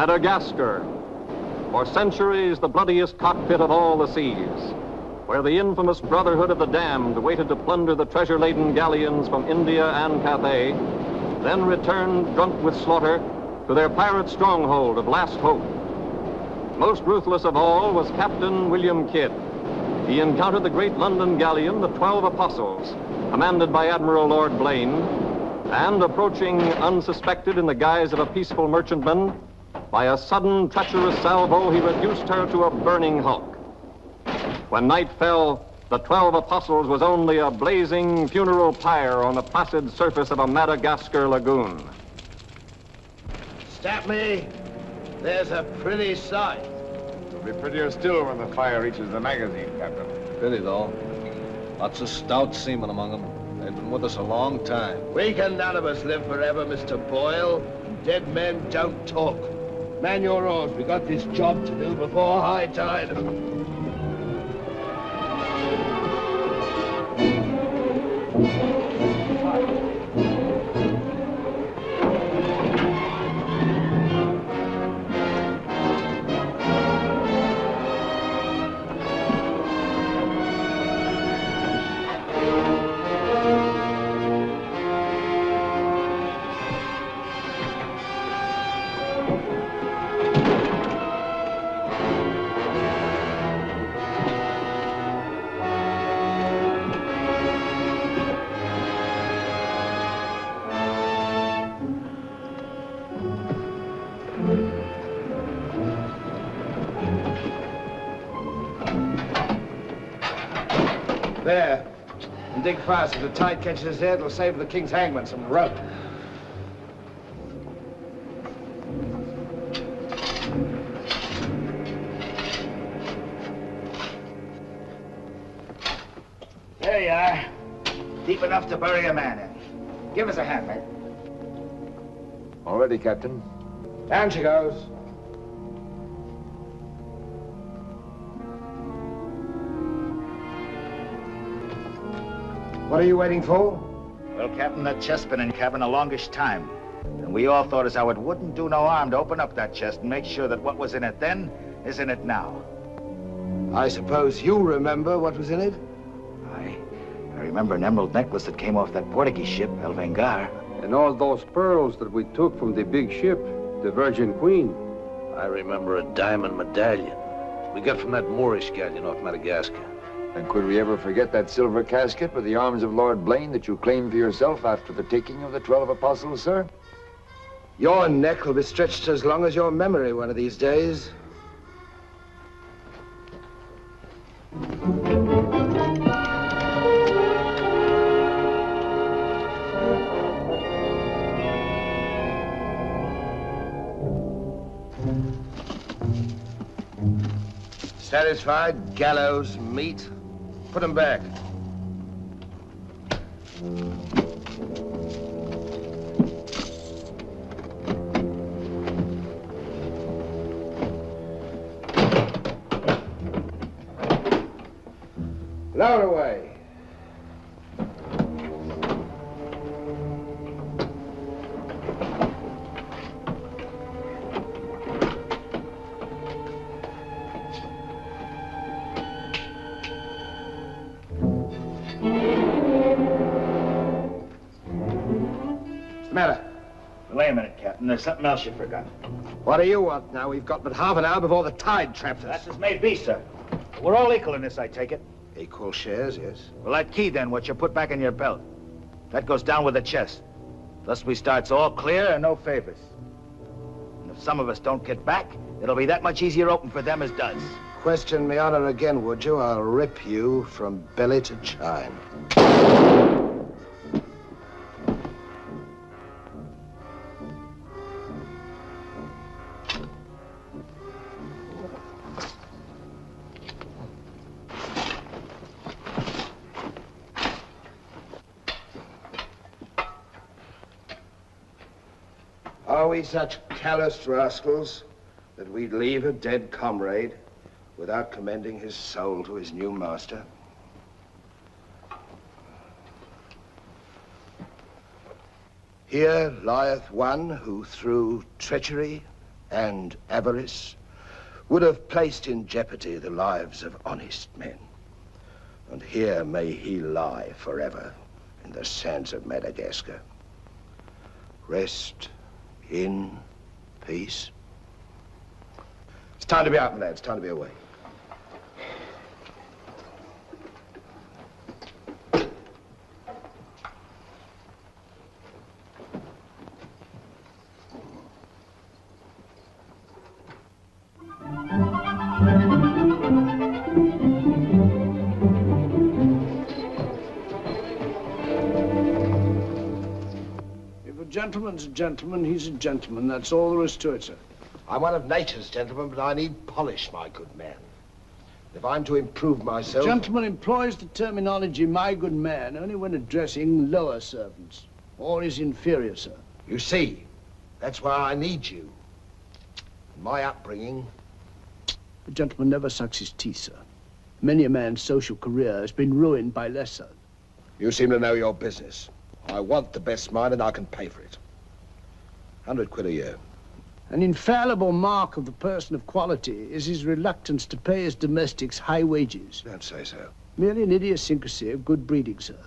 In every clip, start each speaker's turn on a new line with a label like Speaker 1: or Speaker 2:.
Speaker 1: Madagascar, for centuries the bloodiest cockpit of all the seas, where the infamous Brotherhood of the Damned waited to plunder the treasure-laden galleons from India and Cathay, then returned drunk with slaughter to their pirate stronghold of Last Hope. Most ruthless of all was Captain William Kidd. He encountered the great London galleon, the 12 Apostles, commanded by Admiral Lord Blaine, and approaching unsuspected in the guise of a peaceful merchantman, by a sudden treacherous salvo, he reduced her to a burning hulk. When night fell, the 12 Apostles was only a blazing funeral pyre on the placid surface of a Madagascar lagoon.
Speaker 2: Stop me. There's a pretty sight.
Speaker 3: It'll be prettier still when the fire reaches the magazine, Captain.
Speaker 4: Pity, though. Lots of stout seamen among them. They've been with us a long time.
Speaker 2: We can none of us live forever, Mr. Boyle. Dead men don't talk. Man your oars. We got this job to do before high tide. There. And dig fast. If the tide catches there, it'll save the king's hangman some rope. There you are. Deep enough to bury a man in. Give us a hand, mate.
Speaker 3: All ready, Captain.
Speaker 2: Down she goes. What are you waiting for?
Speaker 5: Well, Captain, that chest's been in cabin a longish time. And we all thought as how it wouldn't do no harm to open up that chest and make sure that what was in it then is in it now.
Speaker 2: I suppose you remember what was in it?
Speaker 5: I remember an emerald necklace that came off that Portuguese ship, El Vengar.
Speaker 6: And all those pearls that we took from the big ship, the Virgin Queen.
Speaker 4: I remember a diamond medallion we got from that Moorish galleon off Madagascar.
Speaker 3: And could we ever forget that silver casket with the arms of Lord Blaine that you claimed for yourself after the taking of the 12 Apostles, sir?
Speaker 2: Your neck will be stretched as long as your memory one of these days. Satisfied? Gallows, meat. Put them back. Lower away.
Speaker 5: Wait a minute, Captain. There's something else you forgot.
Speaker 2: What do you want now? We've got but half an hour before the tide traps us.
Speaker 5: That's as may be, sir. We're all equal in this, I take it.
Speaker 2: Equal shares, yes.
Speaker 5: Well, that key, then, what you put back in your belt, that goes down with the chest. Thus we starts all clear and no favors. And if some of us don't get back, it'll be that much easier open for them as does.
Speaker 2: Question me honor again, would you? I'll rip you from belly to chine. Are we such callous rascals that we'd leave a dead comrade without commending his soul to his new master? Here lieth one who through treachery and avarice would have placed in jeopardy the lives of honest men. And here may he lie forever in the sands of Madagascar. Rest in peace. It's time to be out, my lad. It's time to be away.
Speaker 7: Gentleman's a gentleman, he's a gentleman. That's all there is to it, sir.
Speaker 2: I'm one of nature's gentlemen, but I need polish, my good man. If I'm to improve myself...
Speaker 7: A gentleman employs the terminology, my good man, only when addressing lower servants, or his inferior, sir.
Speaker 2: You see, that's why I need you. In my upbringing...
Speaker 7: A gentleman never sucks his teeth, sir. Many a man's social career has been ruined by less, sir.
Speaker 2: You seem to know your business. I want the best mine, and I can pay for it. 100 quid a year.
Speaker 7: An infallible mark of the person of quality is his reluctance to pay his domestics high wages.
Speaker 2: Don't say so.
Speaker 7: Merely an idiosyncrasy of good breeding, sir.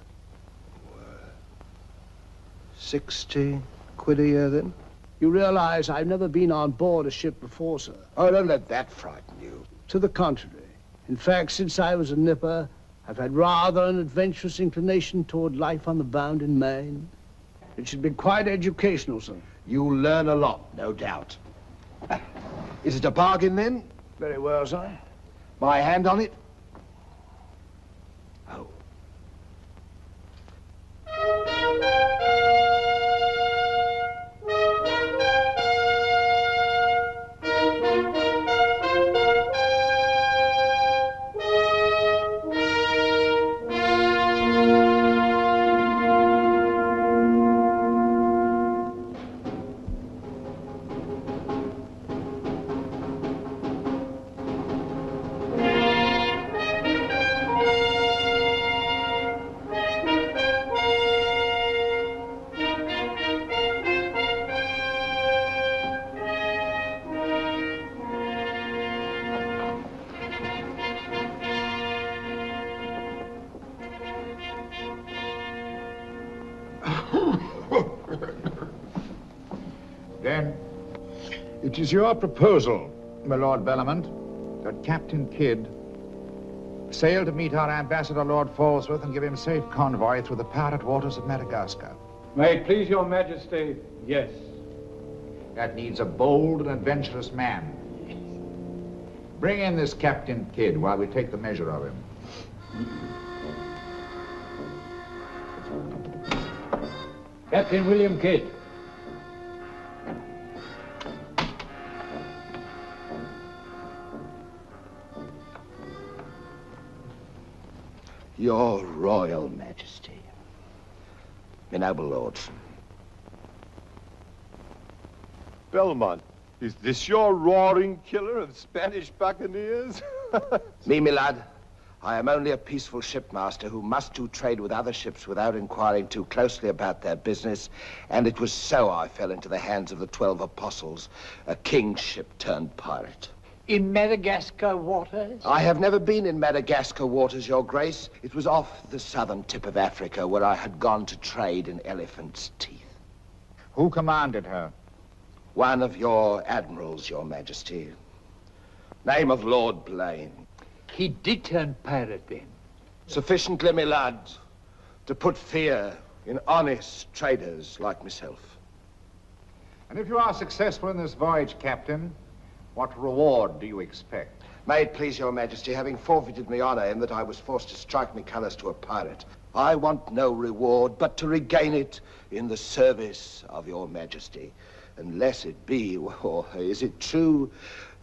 Speaker 2: 60 quid a year, then?
Speaker 7: You realize I've never been on board a ship before, sir.
Speaker 2: Oh, don't let that frighten you.
Speaker 7: To the contrary. In fact, since I was a nipper, I've had rather an adventurous inclination toward life on the bound in Maine. It should be quite educational, sir.
Speaker 2: You'll learn a lot, no doubt. Is it a bargain, then?
Speaker 7: Very well, sir.
Speaker 2: My hand on it? Oh.
Speaker 8: Then, it is your proposal, my Lord Bellomont, that Captain Kidd sail to meet our ambassador, Lord Falsworth, and give him safe convoy through the pirate waters of Madagascar.
Speaker 6: May it please your majesty, yes.
Speaker 8: That needs a bold and adventurous man. Bring in this Captain Kidd while we take the measure of him.
Speaker 6: Captain William Kidd.
Speaker 2: Your Royal Majesty. My noble lords.
Speaker 9: Belmont, is this your roaring killer of Spanish buccaneers?
Speaker 2: Me, my lad, I am only a peaceful shipmaster who must do trade with other ships without inquiring too closely about their business, and it was so I fell into the hands of the 12 apostles, a king's ship turned pirate.
Speaker 10: In Madagascar waters?
Speaker 2: I have never been in Madagascar waters, Your Grace. It was off the southern tip of Africa where I had gone to trade in elephant's teeth.
Speaker 8: Who commanded her?
Speaker 2: One of your admirals, Your Majesty. Name of Lord Blaine.
Speaker 10: He did turn pirate then?
Speaker 2: Sufficiently, my lad, to put fear in honest traders like myself.
Speaker 8: And if you are successful in this voyage, Captain, what reward do you expect?
Speaker 2: May it please Your Majesty, having forfeited my honor in that I was forced to strike me colors to a pirate, I want no reward but to regain it in the service of Your Majesty. Unless it be, or is it true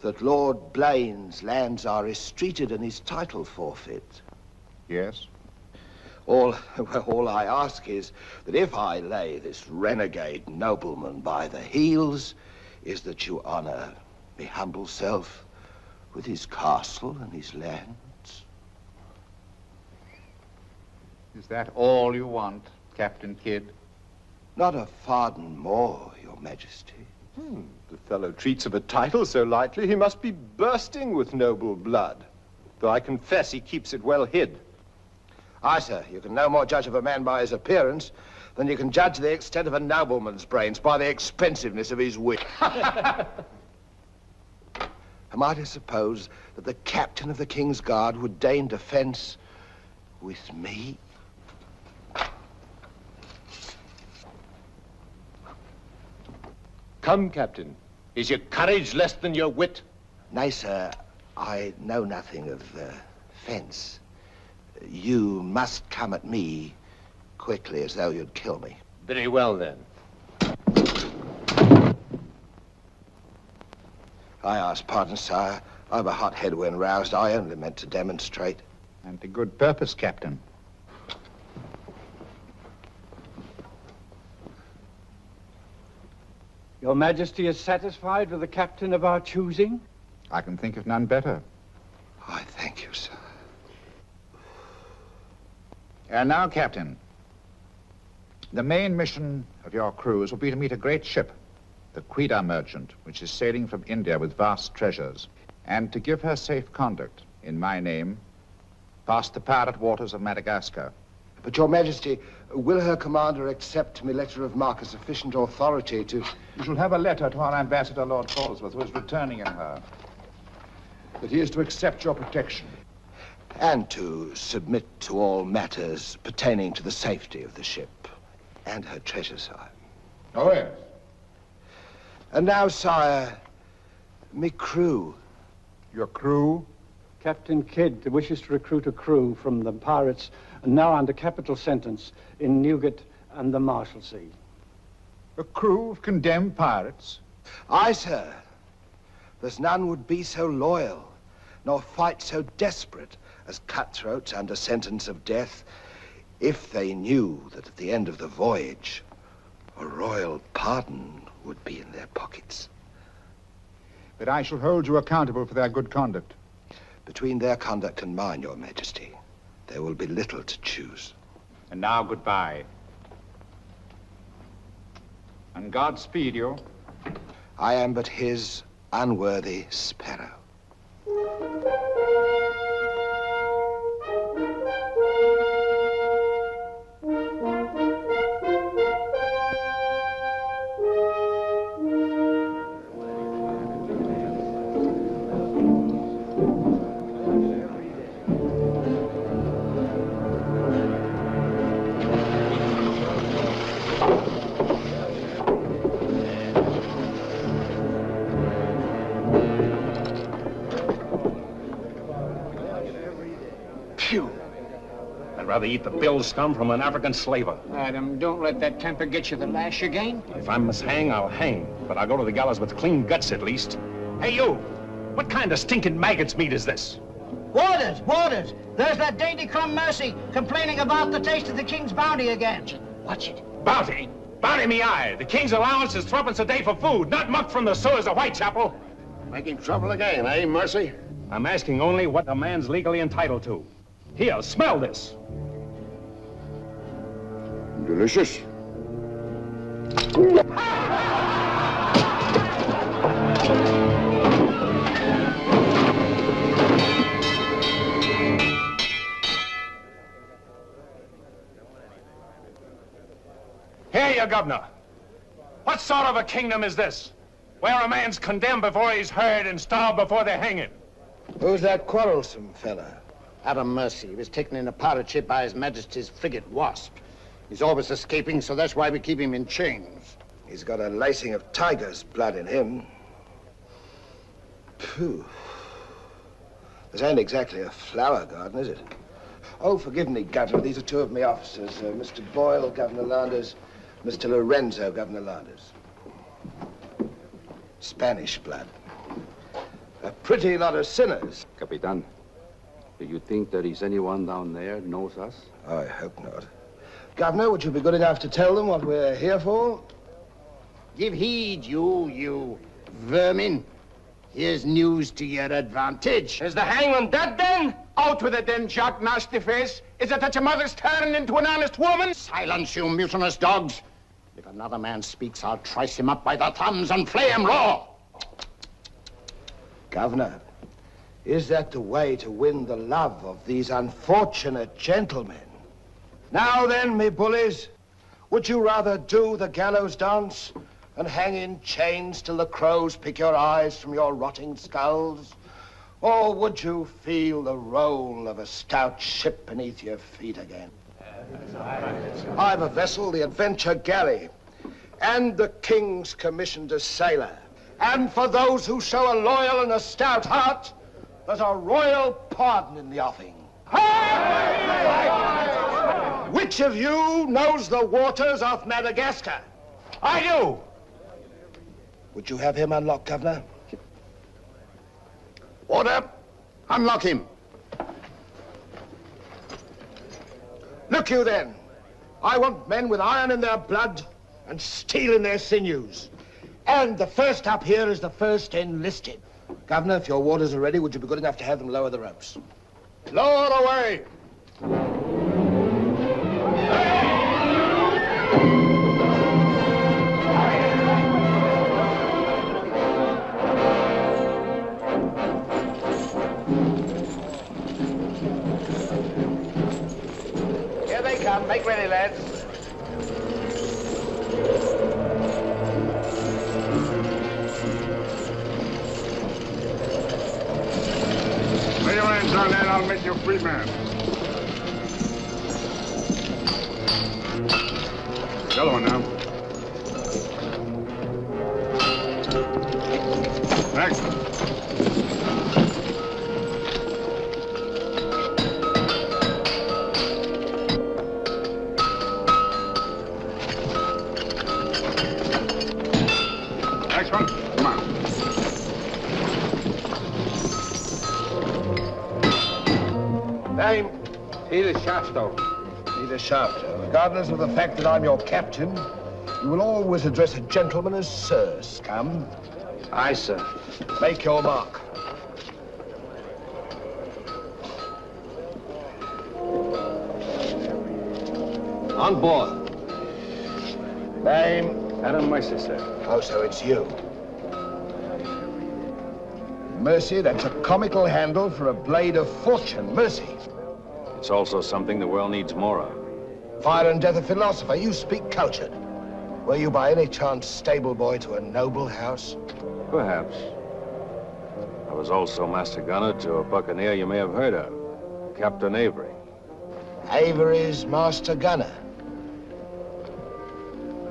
Speaker 2: that Lord Blaine's lands are estreated and his title forfeit?
Speaker 8: Yes.
Speaker 2: All I ask is that if I lay this renegade nobleman by the heels, is that you honor me humble self with his castle and his lands.
Speaker 8: Is that all you want, Captain Kidd?
Speaker 2: Not a farden more, Your Majesty.
Speaker 9: The fellow treats of a title so lightly, he must be bursting with noble blood. Though I confess he keeps it well hid.
Speaker 2: Aye, sir, you can no more judge of a man by his appearance than you can judge the extent of a nobleman's brains by the expensiveness of his wit. Am I to suppose that the captain of the King's Guard would deign defense with me?
Speaker 9: Come, Captain. Is your courage less than your wit?
Speaker 2: Nay, sir, I know nothing of fence. You must come at me quickly as though you'd kill me.
Speaker 9: Very well, then.
Speaker 2: I ask pardon, sire. I'm a hothead when roused. I only meant to demonstrate.
Speaker 8: And to good purpose, Captain.
Speaker 10: Your Majesty is satisfied with the captain of our choosing?
Speaker 8: I can think of none better.
Speaker 2: I thank you, sir.
Speaker 8: And now, Captain, the main mission of your cruise will be to meet a great ship, the Quida merchant, which is sailing from India with vast treasures, and to give her safe conduct, in my name, past the pirate waters of Madagascar.
Speaker 2: But, Your Majesty, will her commander accept my letter of marque as sufficient authority to...
Speaker 8: You shall have a letter to our ambassador, Lord Falsworth, who is returning in her, that he is to accept your protection.
Speaker 2: And to submit to all matters pertaining to the safety of the ship and her treasure, sire.
Speaker 8: Oh, yes.
Speaker 2: And now, sire, me crew.
Speaker 8: Your crew?
Speaker 10: Captain Kidd wishes to recruit a crew from the pirates now under capital sentence in Newgate and the Marshalsea.
Speaker 8: A crew of condemned pirates?
Speaker 2: Aye, sir. There's none would be so loyal, nor fight so desperate as cutthroats under sentence of death, if they knew that at the end of the voyage, a royal pardon would be in their pockets.
Speaker 8: But I shall hold you accountable for their good conduct.
Speaker 2: Between their conduct and mine, Your Majesty, there will be little to choose.
Speaker 8: And now, goodbye. And God speed you.
Speaker 2: I am but his unworthy sparrow.
Speaker 11: I'd rather eat the bill scum from an African slaver.
Speaker 10: Adam, don't let that temper get you the lash again.
Speaker 11: If I must hang, I'll hang. But I'll go to the gallows with clean guts at least. Hey, you! What kind of stinking maggot's meat is this?
Speaker 12: Warders! Warders! There's that dainty crumb Mercy complaining about the taste of the king's bounty again. Watch it.
Speaker 11: Bounty? Bounty me eye! The king's allowance is threepence a day for food, not muck from the sewers of Whitechapel.
Speaker 13: Making trouble again, eh, Mercy?
Speaker 11: I'm asking only what a man's legally entitled to. Here, smell this.
Speaker 13: Delicious.
Speaker 11: Here, you governor. What sort of a kingdom is this? Where a man's condemned before he's heard and starved before they hang him.
Speaker 2: Who's that quarrelsome fella?
Speaker 13: Adam Mercy. He was taken in a pirate ship by His Majesty's frigate Wasp. He's always escaping, so that's why we keep him in chains.
Speaker 2: He's got a lacing of tiger's blood in him. Phew. This ain't exactly a flower garden, is it? Oh, forgive me, Governor. These are two of my officers. Mr. Boyle, Governor Landers. Mr. Lorenzo, Governor Landers. Spanish blood. A pretty lot of sinners.
Speaker 6: Capitan, do you think there is anyone down there knows us?
Speaker 2: Oh, I hope not. Governor, would you be good enough to tell them what we're here for?
Speaker 13: Give heed, you vermin. Here's news to your advantage.
Speaker 14: Is the hangman dead, then? Out with it, then, Jack Nastyface. Is it that your mother's turned into an honest woman?
Speaker 13: Silence, you mutinous dogs. If another man speaks, I'll trice him up by the thumbs and flay him raw.
Speaker 2: Governor, is that the way to win the love of these unfortunate gentlemen? Now then, me bullies, would you rather do the gallows dance and hang in chains till the crows pick your eyes from your rotting skulls? Or would you feel the roll of a stout ship beneath your feet again? I've a vessel, the Adventure Galley, and the King's commissioned a sailor. And for those who show a loyal and a stout heart, there's a royal pardon in the offing. Which of you knows the waters of Madagascar?
Speaker 11: I do.
Speaker 2: Would you have him unlocked, Governor?
Speaker 13: Order, unlock him.
Speaker 2: Look you then, I want men with iron in their blood and steel in their sinews. And the first up here is the first enlisted. Governor, if your warders are ready, would you be good enough to have them lower the ropes?
Speaker 8: Lower away!
Speaker 5: Here they come. Make ready, lads.
Speaker 8: Lay your hands on that, I'll make you a free man. The other one now. Next. Next one. Come on.
Speaker 2: Name?
Speaker 6: Peter Shafto.
Speaker 2: Peter Shafto. Regardless of the fact that I'm your captain, you will always address a gentleman as Sir, scum.
Speaker 6: Aye, sir.
Speaker 2: Make your mark.
Speaker 6: On board.
Speaker 2: Name?
Speaker 6: Adam Mercer, sir.
Speaker 2: Oh, so it's you. Mercy, that's a comical handle for a blade of fortune. Mercy.
Speaker 15: It's also something the world needs more of.
Speaker 2: Fire and death a philosopher. You speak cultured. Were you by any chance stable boy to a noble house?
Speaker 15: Perhaps. I was also master gunner to a buccaneer you may have heard of, Captain Avery.
Speaker 2: Avery's master gunner.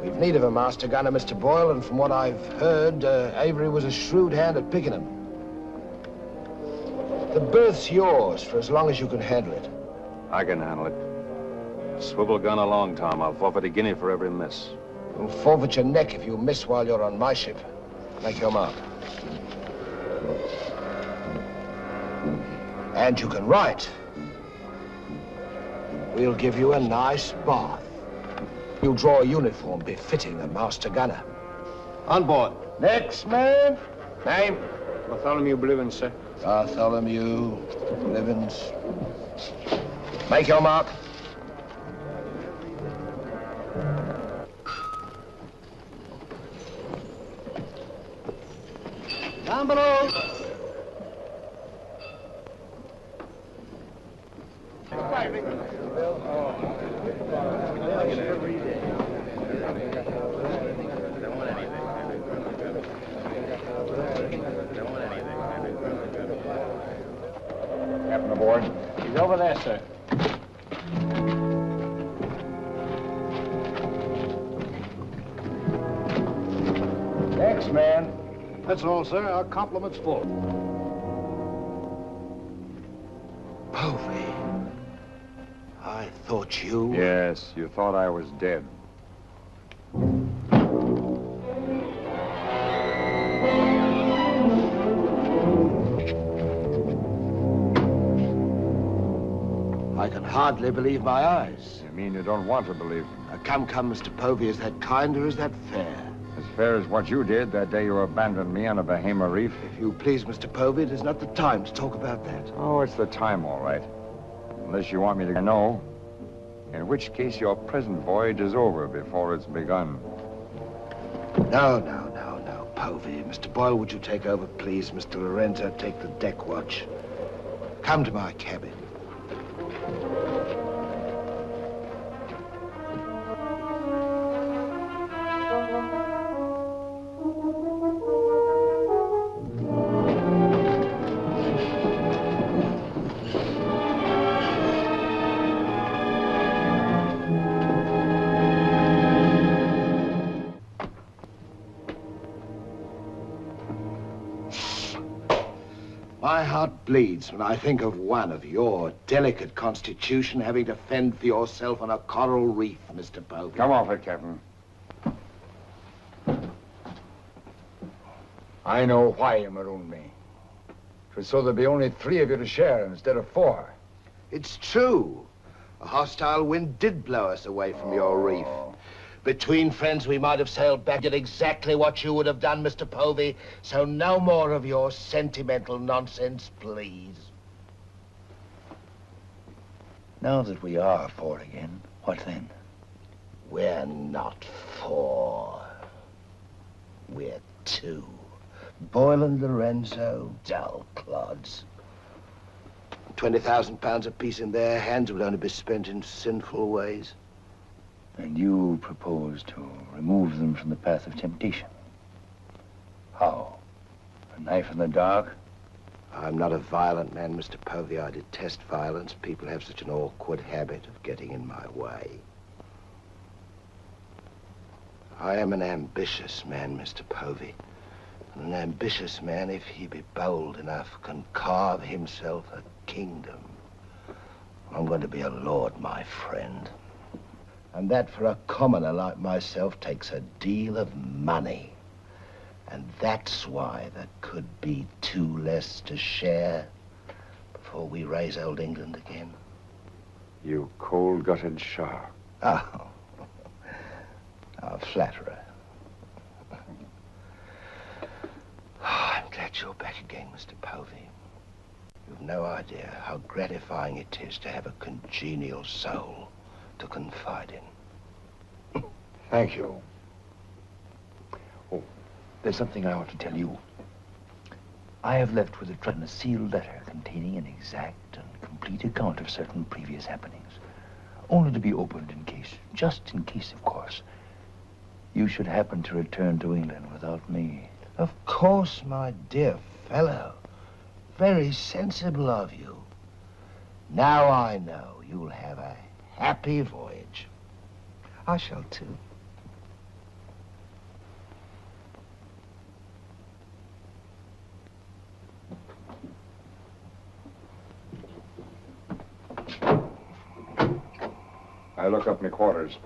Speaker 2: We've need of a master gunner, Mr. Boyle, and from what I've heard, Avery was a shrewd hand at picking them. The berth's yours for as long as you can handle it.
Speaker 15: I can handle it. Swivel gun along, Tom. I'll forfeit a guinea for every miss.
Speaker 2: You'll forfeit your neck if you miss while you're on my ship. Make your mark. And you can write. We'll give you a nice bath. You'll draw a uniform befitting a master gunner.
Speaker 6: On board.
Speaker 2: Next man. Name?
Speaker 6: Bartholomew Blivens, sir.
Speaker 2: Bartholomew Blivens. Make your mark.
Speaker 12: Down below.
Speaker 8: Captain aboard.
Speaker 10: He's over there, sir.
Speaker 2: Next man.
Speaker 8: That's all, sir. Our compliment's full.
Speaker 2: Povey. I thought you...
Speaker 3: Yes, you thought I was dead.
Speaker 2: I can hardly believe my eyes.
Speaker 3: You mean you don't want to believe me?
Speaker 2: Come, Mr. Povey, is that kind or is that fair?
Speaker 3: As fair as what you did that day you abandoned me on a Bahama reef?
Speaker 2: If you please, Mr. Povey, it is not the time to talk about that.
Speaker 3: Oh, it's the time, all right. Unless you want me to know. In which case your present voyage is over before it's begun.
Speaker 2: No, Povey. Mr. Boyle, would you take over, please? Mr. Lorenzo, take the deck watch. Come to my cabin. My heart bleeds when I think of one of your delicate constitution having to fend for yourself on a coral reef, Mr. Povey.
Speaker 3: Come off it, Captain. I know why you marooned me. It was so there'd be only 3 of you to share instead of 4.
Speaker 2: It's true. A hostile wind did blow us away from your reef. Between friends, we might have sailed back, did exactly what you would have done, Mr. Povey. So no more of your sentimental nonsense, please.
Speaker 5: Now that we are 4 again, what then?
Speaker 2: We're not 4. We're 2. Boyle and Lorenzo, dull clods. 20,000 pounds apiece in their hands will only be spent in sinful ways.
Speaker 5: And you propose to remove them from the path of temptation. How? A knife in the dark?
Speaker 2: I'm not a violent man, Mr. Povey. I detest violence. People have such an awkward habit of getting in my way. I am an ambitious man, Mr. Povey. And an ambitious man, if he be bold enough, can carve himself a kingdom. I'm going to be a lord, my friend. And that for a commoner like myself takes a deal of money. And that's why there could be 2 less to share before we raise old England again.
Speaker 3: You cold-gutted shark.
Speaker 2: Oh, a flatterer. I'm glad you're back again, Mr. Povey. You've no idea how gratifying it is to have a congenial soul to confide in.
Speaker 3: Thank you. Oh, there's something I ought to tell you.
Speaker 5: I have left with the Britton a sealed letter containing an exact and complete account of certain previous happenings, only to be opened in case, just in case, of course, you should happen to return to England without me.
Speaker 2: Of course, my dear fellow. Very sensible of you. Now I know you'll have a happy voyage. I shall too.
Speaker 3: I look up my quarters.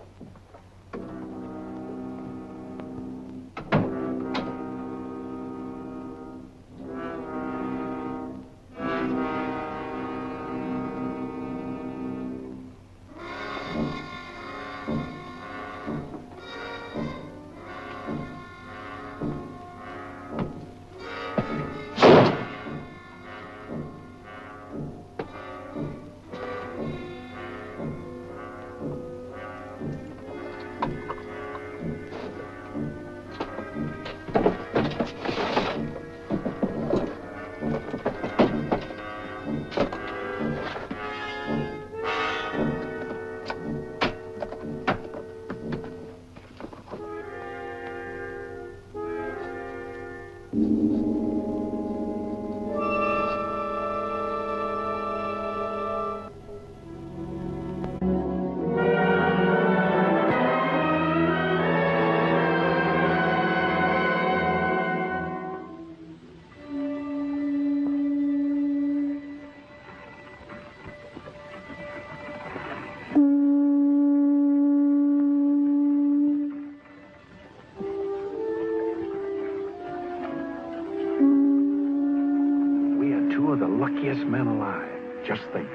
Speaker 11: Luckiest men alive. Just think.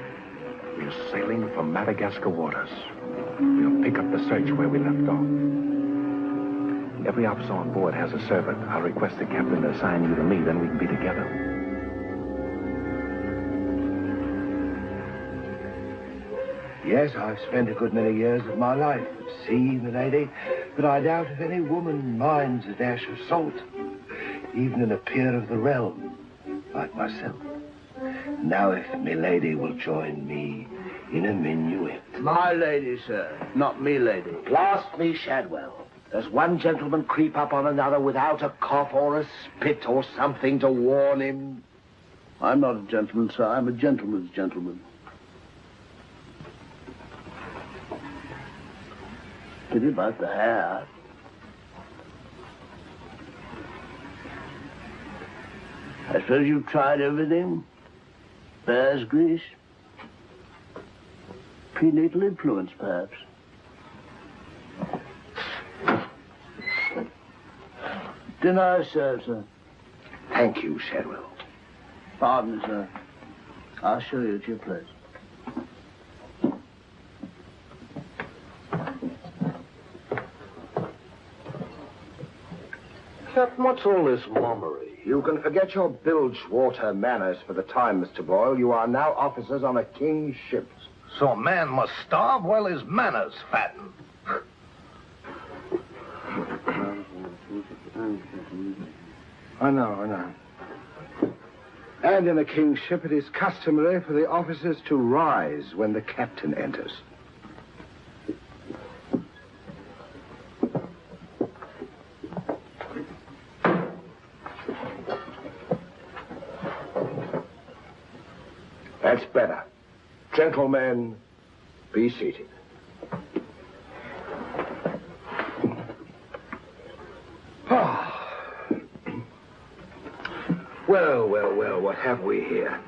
Speaker 11: We're sailing for Madagascar waters. We'll pick up the search where we left off. Every officer on board has a servant. I'll request the captain to assign you to me, then we can be together.
Speaker 2: Yes, I've spent a good many years of my life at sea, milady, but I doubt if any woman minds a dash of salt, even in a peer of the realm, like myself. Now, if milady will join me in a minuet.
Speaker 7: My lady, sir, not me lady.
Speaker 2: Blast me, Shadwell. Does one gentleman creep up on another without a cough or a spit or something to warn him?
Speaker 7: I'm not a gentleman, sir. I'm a gentleman's gentleman. Pity about the hair. I suppose you've tried everything? Bear's grease? Prenatal influence, perhaps? Dinner served, sir.
Speaker 2: Thank you, Shadwell.
Speaker 7: Pardon, sir. I'll show you to your place.
Speaker 2: Captain, what's all this mummery? You can forget your bilge water manners for the time, Mr. Boyle. You are now officers on a king's ship.
Speaker 4: So a man must starve while his manners fatten.
Speaker 2: I know. And in a king's ship, it is customary for the officers to rise when the captain enters. That's better. Gentlemen, be seated. Well, what have we here?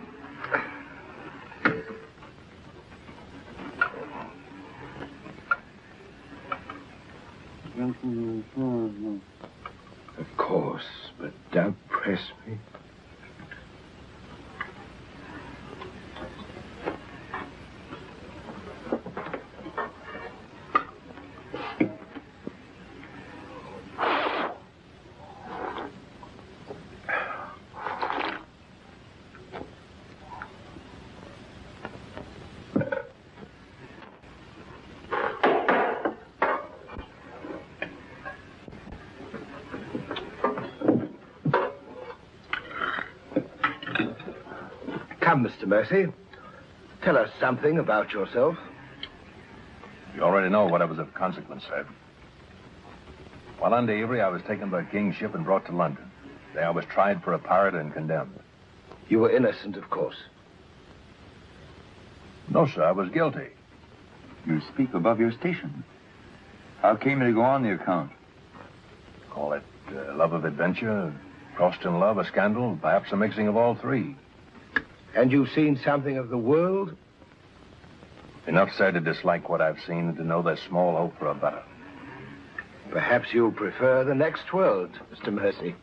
Speaker 2: Of course, but don't press me. Come, Mr. Mercy. Tell us something about yourself.
Speaker 15: You already know what I was of consequence, sir. While under Avery, I was taken by King's ship and brought to London. There I was tried for a pirate and condemned.
Speaker 2: You were innocent, of course.
Speaker 15: No, sir, I was guilty.
Speaker 5: You speak above your station. How came you to go on the account?
Speaker 15: Call it love of adventure, crossed in love, a scandal, perhaps a mixing of all three.
Speaker 2: And you've seen something of the world?
Speaker 15: Enough, sir, to dislike what I've seen and to know there's small hope for a better.
Speaker 2: Perhaps you'll prefer the next world, Mr. Mercy.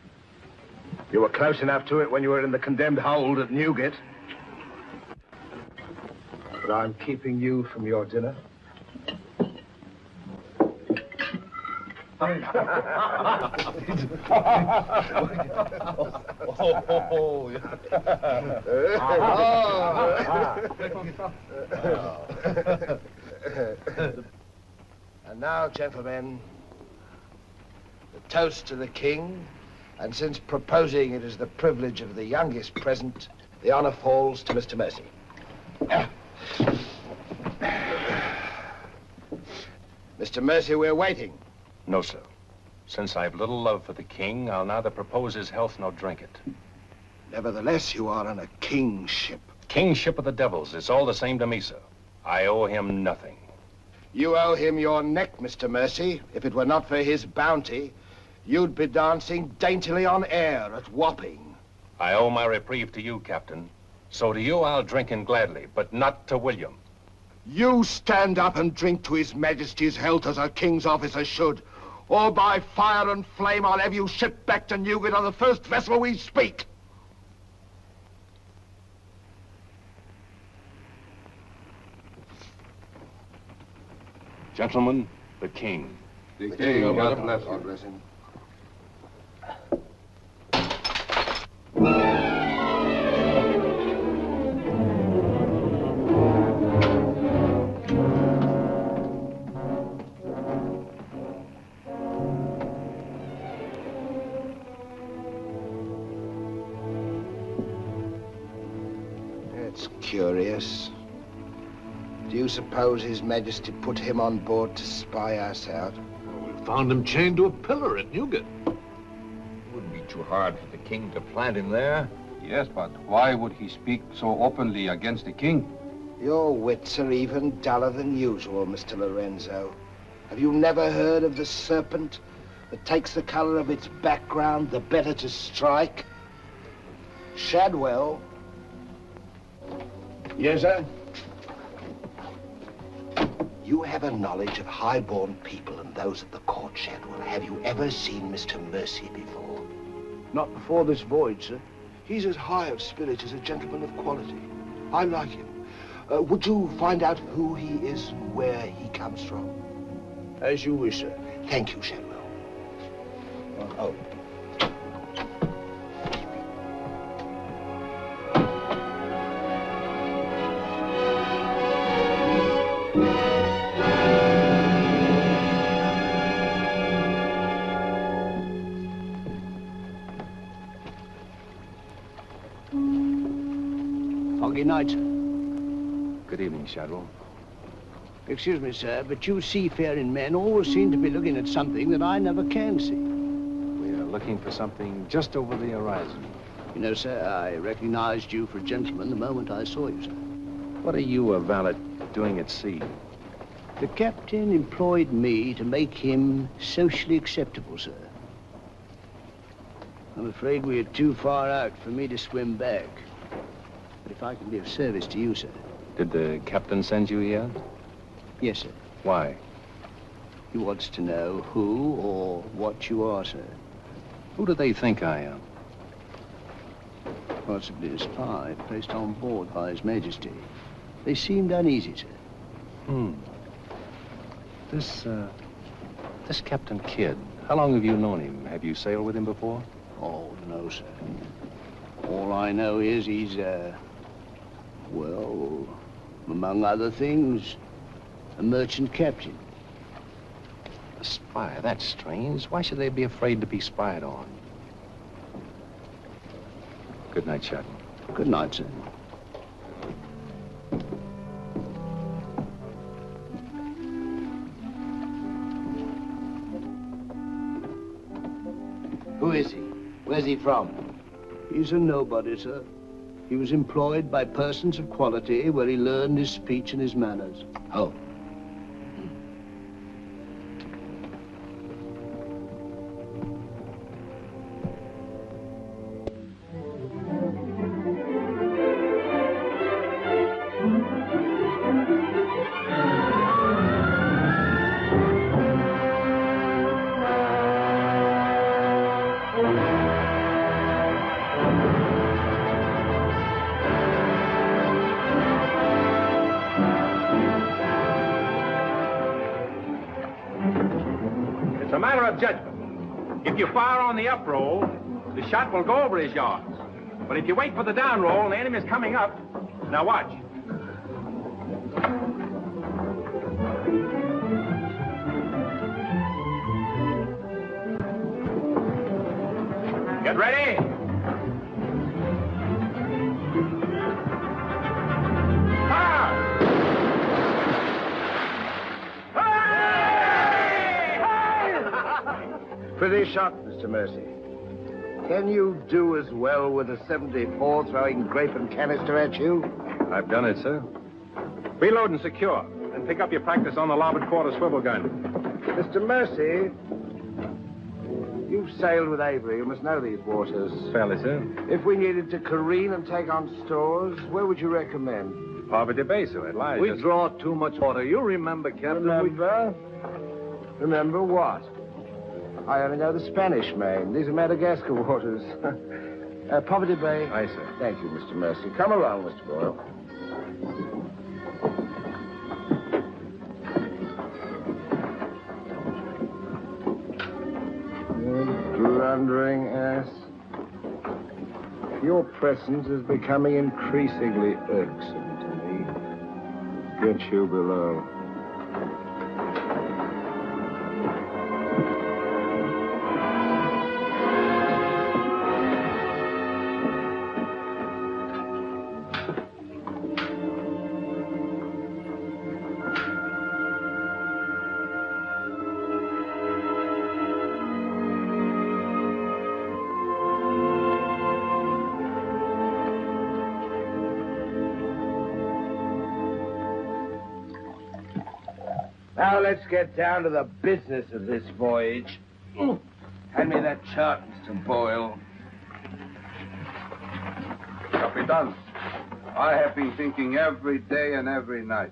Speaker 2: You were close enough to it when you were in the condemned hold at Newgate. But I'm keeping you from your dinner. And now, gentlemen, the toast to the king, and since proposing it is the privilege of the youngest present, the honor falls to Mr. Mercy. Mr. Mercy, we're waiting.
Speaker 15: No, sir. Since I've little love for the king, I'll neither propose his health nor drink it.
Speaker 2: Nevertheless, you are on a king's ship.
Speaker 15: King's ship of the devils. It's all the same to me, sir. I owe him nothing.
Speaker 2: You owe him your neck, Mr. Mercy. If it were not for his bounty, you'd be dancing daintily on air at Wapping.
Speaker 15: I owe my reprieve to you, Captain. So to you I'll drink in gladly, but not to William.
Speaker 2: You stand up and drink to His Majesty's health as a king's officer should, or by fire and flame I'll have you shipped back to Newgate on the first vessel we speak.
Speaker 15: Gentlemen, the king.
Speaker 2: The king, God bless you. God bless him. curious. Do you suppose His Majesty put him on board to spy us out?
Speaker 4: Well, we found him chained to a pillar at Newgate.
Speaker 3: It wouldn't be too hard for the king to plant him there.
Speaker 6: Yes, but why would he speak so openly against the king?
Speaker 2: Your wits are even duller than usual, Mr. Lorenzo. Have you never heard of the serpent that takes the color of its background the better to strike? Shadwell.
Speaker 7: Yes, sir?
Speaker 2: You have a knowledge of high-born people and those at the court, Shadwell. Have you ever seen Mr. Mercy before?
Speaker 7: Not before this voyage, sir.
Speaker 2: He's as high of spirit as a gentleman of quality. I like him. Would you find out who he is and where he comes from?
Speaker 7: As you wish, sir.
Speaker 2: Thank you, Shadwell. Oh.
Speaker 7: Foggy night, sir.
Speaker 15: Good evening, Shadwell.
Speaker 7: Excuse me, sir, but you seafaring men always seem to be looking at something that I never can see.
Speaker 15: We are looking for something just over the horizon.
Speaker 7: You know, sir, I recognized you for a gentleman the moment I saw you, sir.
Speaker 15: What are you, a valet, doing at sea?
Speaker 7: The captain employed me to make him socially acceptable, sir. I'm afraid we are too far out for me to swim back. But if I can be of service to you, sir.
Speaker 15: Did the captain send you here?
Speaker 7: Yes, sir.
Speaker 15: Why?
Speaker 7: He wants to know who or what you are, sir.
Speaker 15: Who do they think I am?
Speaker 7: Possibly a spy placed on board by His Majesty. They seemed uneasy, sir.
Speaker 15: This Captain Kidd, how long have you known him? Have you sailed with him before?
Speaker 7: Oh, no, sir. All I know is he's, well, among other things, a merchant captain.
Speaker 15: A spy? That's strange. Why should they be afraid to be spied on? Good night, Shadwell.
Speaker 7: Good night, sir.
Speaker 13: Who is he? Where's he from?
Speaker 7: He's a nobody, sir. He was employed by persons of quality where he learned his speech and his manners.
Speaker 13: Oh.
Speaker 16: Judgment. If you fire on the up roll, the shot will go over his yards. But if you wait for the down roll and the enemy's coming up, now watch. Get ready. Fire!
Speaker 2: Pretty shot, Mr. Mercy. Can you do as well with a 74 throwing grape and canister at you?
Speaker 16: I've done it, sir. Reload and secure. Then pick up your practice on the larboard quarter swivel gun.
Speaker 2: Mr. Mercy, you've sailed with Avery. You must know these waters.
Speaker 16: Fairly, sir.
Speaker 2: If we needed to careen and take on stores, where would you recommend?
Speaker 16: Poverty Bay, sir. It lies.
Speaker 4: We draw too much water. You remember, Captain.
Speaker 2: Remember? Remember what? I only know the Spanish Main. These are Madagascar waters. Poverty Bay.
Speaker 16: Aye, sir.
Speaker 2: Thank you, Mr. Mercy. Come along, Mr. Boyle. You blundering ass. Your presence is becoming increasingly irksome to me. Get you below.
Speaker 17: Now let's get down to the business of this voyage. Hand me that chart, Mr. Boyle.
Speaker 6: Capitan, I have been thinking every day and every night.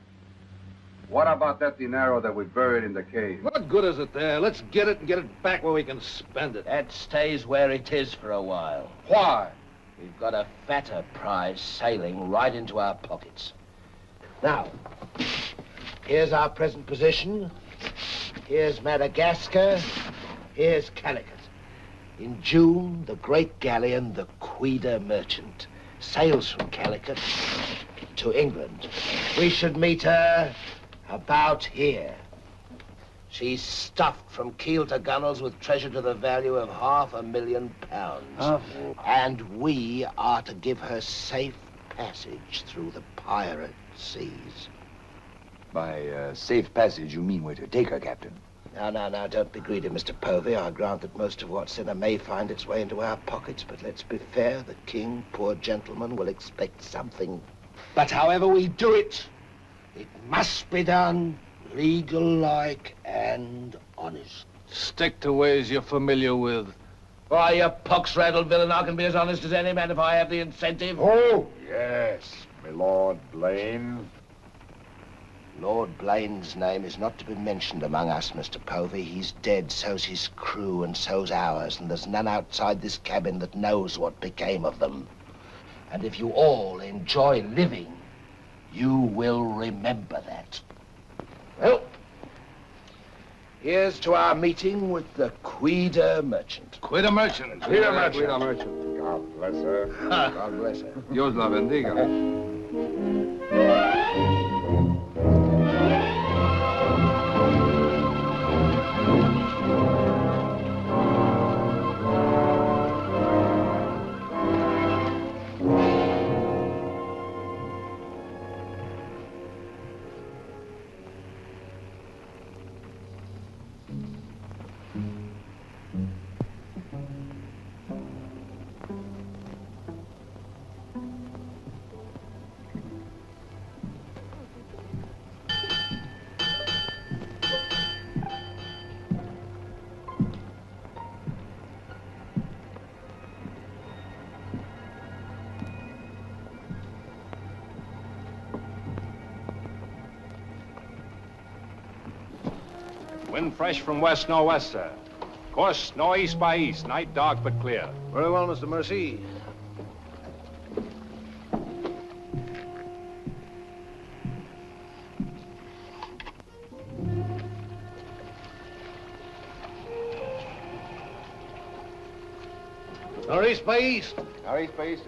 Speaker 6: What about that dinero that we buried in the cave?
Speaker 4: What good is it there? Let's get it and get it back where we can spend it.
Speaker 12: That stays where it is for a while.
Speaker 6: Why?
Speaker 12: We've got a fatter prize sailing right into our pockets.
Speaker 13: Now, here's our present position. Here's Madagascar. Here's Calicut. In June, the great galleon, the Queen Merchant, sails from Calicut to England. We should meet her about here. She's stuffed from keel to gunwales with treasure to the value of £500,000. And we are to give her safe passage through the pirate seas.
Speaker 5: By safe passage, you mean we're to take her, Captain?
Speaker 13: Now, don't be greedy, Mr. Povey. I grant that most of what's in her may find its way into our pockets, but let's be fair. The king, poor gentleman, will expect something. But however we do it, it must be done legal-like and honest.
Speaker 4: Stick to ways you're familiar with.
Speaker 13: Why, you pox-rattled villain, I can be as honest as any man if I have the incentive.
Speaker 3: Oh, yes, my Lord Blaine.
Speaker 13: Lord Blaine's name is not to be mentioned among us, Mr. Povey. He's dead, so's his crew and so's ours, and there's none outside this cabin that knows what became of them. And if you all enjoy living, you will remember that. Well, here's to our meeting with the Queen Merchant.
Speaker 6: Queen Merchant.
Speaker 13: Queen Merchant.
Speaker 6: Queen Merchant.
Speaker 3: God bless her.
Speaker 13: God bless her.
Speaker 6: Dios la bendiga.
Speaker 16: Wind fresh from west northwest, sir. Course northeast by east. Night dark but clear.
Speaker 4: Very well, Mr. Mercy. Northeast by east.
Speaker 3: Northeast by east.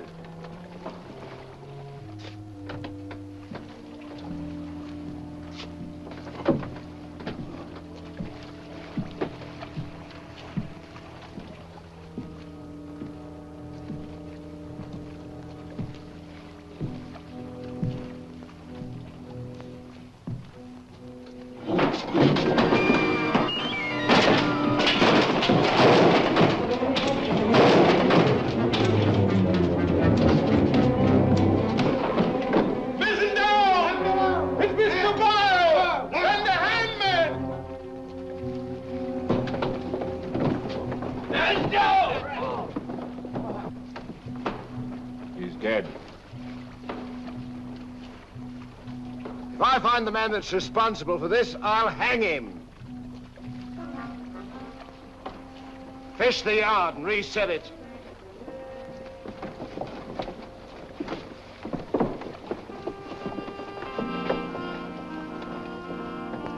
Speaker 2: If I find the man that's responsible for this, I'll hang him. Fish the yard and reset it.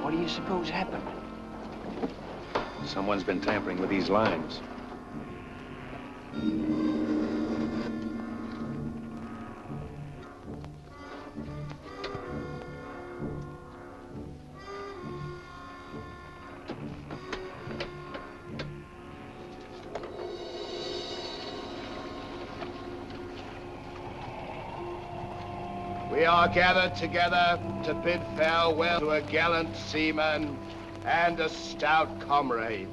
Speaker 5: What do you suppose happened?
Speaker 16: Someone's been tampering with these lines.
Speaker 2: We are gathered together to bid farewell to a gallant seaman and a stout comrade.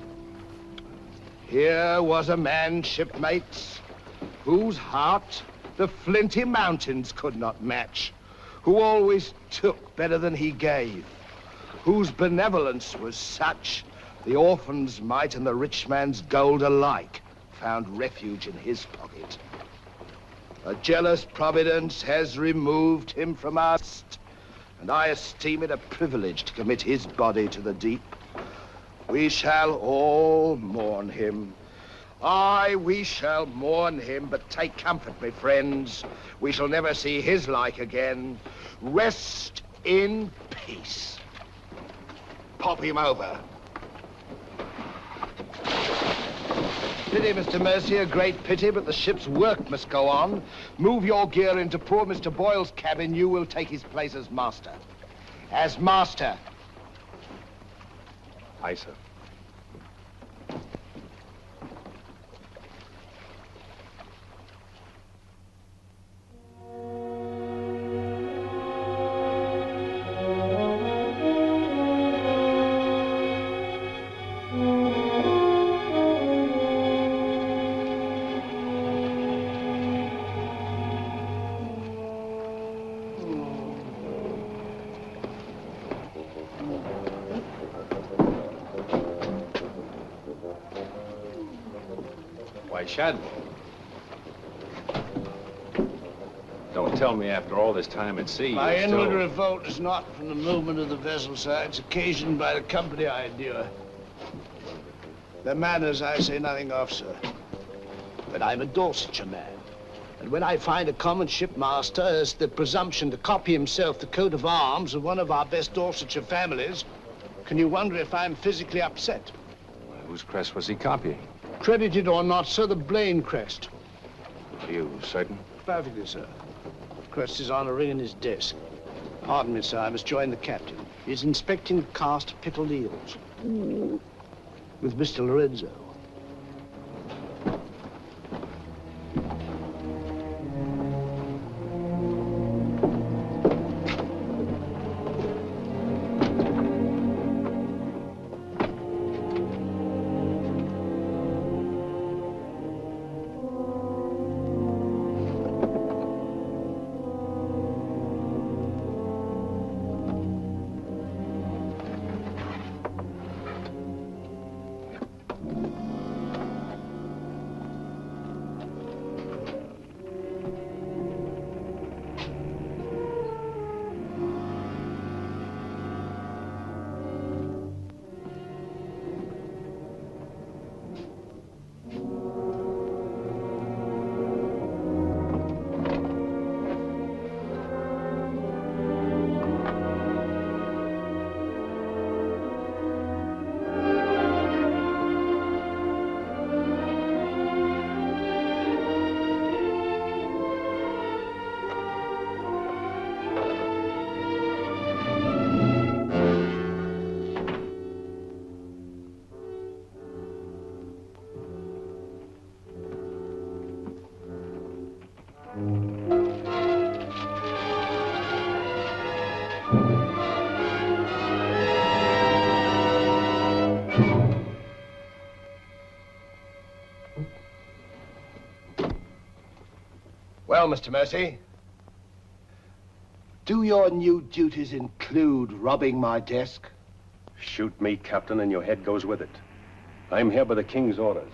Speaker 2: Here was a man, shipmates, whose heart the flinty mountains could not match, who always took better than he gave, whose benevolence was such, the orphan's mite and the rich man's gold alike found refuge in his pocket. A jealous providence has removed him from us, and I esteem it a privilege to commit his body to the deep. We shall all mourn him. Aye, we shall mourn him, but take comfort, my friends. We shall never see his like again. Rest in peace. Pop him over. Pity, Mr. Mercy, a great pity, but the ship's work must go on. Move your gear into poor Mr. Boyle's cabin. You will take his place as master. As master.
Speaker 11: Aye, sir.
Speaker 16: Why, Shad. Don't tell me after all this time at sea.
Speaker 7: My
Speaker 16: you're
Speaker 7: inward
Speaker 16: still...
Speaker 7: revolt is not from the movement of the vessel, sir. It's occasioned by the company I endure. Their manners I say nothing of, sir. But I'm a Dorsetshire man. And when I find a common shipmaster has the presumption to copy himself the coat of arms of one of our best Dorsetshire families, can you wonder if I'm physically upset?
Speaker 16: Whose crest was he copying?
Speaker 7: Credited or not, sir, the Blaine crest.
Speaker 16: Are you certain?
Speaker 7: Perfectly, sir. Crest is on a ring in his desk. Pardon me, sir, I must join the captain. He's inspecting the cast of pickled eels. With Mr. Lorenzo.
Speaker 2: Well, Mr. Mercy, do your new duties include robbing my desk?
Speaker 11: Shoot me, Captain, and your head goes with it. I'm here by the King's orders.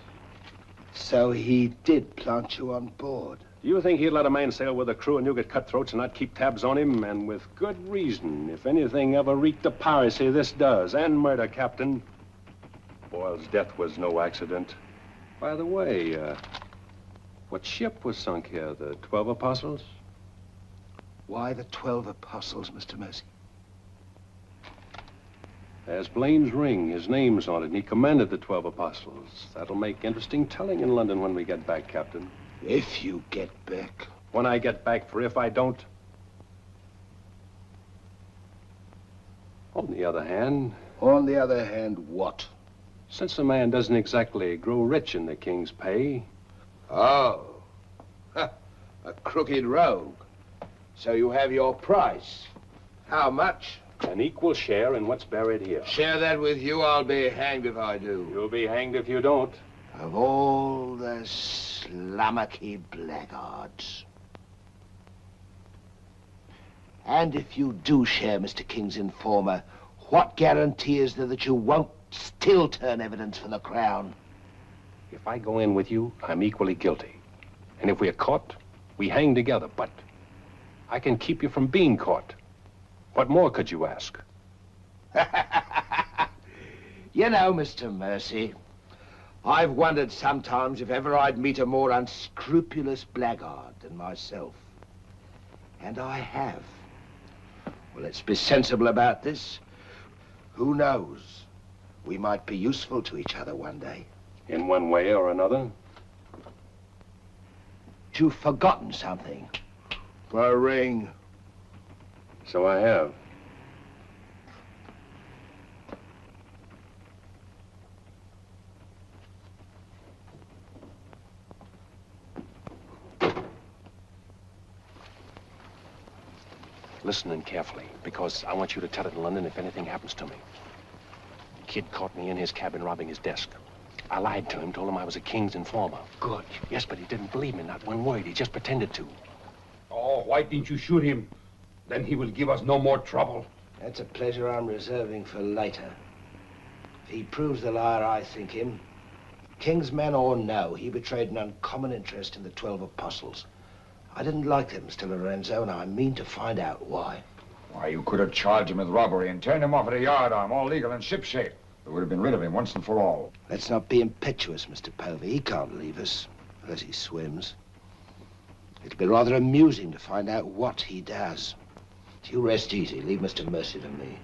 Speaker 2: So he did plant you on board.
Speaker 11: Do you think he'd let a man sail with a crew and you get cutthroats and not keep tabs on him? And with good reason. If anything ever reeked of piracy, this does. And murder, Captain. Boyle's death was no accident. By the way, what ship was sunk here? The 12 Apostles?
Speaker 2: Why the 12 Apostles, Mr. Mercy?
Speaker 11: There's Blaine's ring. His name's on it, and he commanded the 12 Apostles. That'll make interesting telling in London when we get back, Captain.
Speaker 2: If you get back.
Speaker 11: When I get back, for if I don't. On the other hand...
Speaker 2: On the other hand, what?
Speaker 11: Since a man doesn't exactly grow rich in the King's pay...
Speaker 2: Oh. A crooked rogue. So you have your price. How much?
Speaker 11: An equal share in what's buried here.
Speaker 2: Share that with you, I'll be hanged if I do.
Speaker 11: You'll be hanged if you don't.
Speaker 2: Of all the slummocky blackguards. And if you do share Mr. King's informer,
Speaker 13: What guarantee is there that you won't still turn evidence for the Crown?
Speaker 18: If I go in with you, I'm equally guilty. And if we're caught, we hang together. But I can keep you from being caught. What more could you ask?
Speaker 13: You know, Mr. Mercy, I've wondered sometimes if ever I'd meet a more unscrupulous blackguard than myself. And I have. Well, let's be sensible about this. Who knows? We might be useful to each other one day.
Speaker 18: In one way or another?
Speaker 13: You've forgotten something. A ring.
Speaker 18: So I have. Listen in carefully, because I want you to tell it in London if anything happens to me. Kid caught me in his cabin robbing his desk. I lied to him, told him I was a king's informer.
Speaker 14: Good.
Speaker 18: Yes, but he didn't believe me, not one word. He just pretended to.
Speaker 14: Oh, why didn't you shoot him? Then he will give us no more trouble.
Speaker 13: That's a pleasure I'm reserving for later. If he proves the liar I think him, king's man or no, he betrayed an uncommon interest in the 12 apostles. I didn't like them, Mr. Lorenzo, and I mean to find out why.
Speaker 8: Why, you could have charged him with robbery and turned him off at a yardarm, all legal and shipshape. We would have been rid of him once and for all.
Speaker 13: Let's not be impetuous, Mr. Povey. He can't leave us, unless he swims. It'll be rather amusing to find out what he does. You rest easy. Leave Mr. Mercy to me.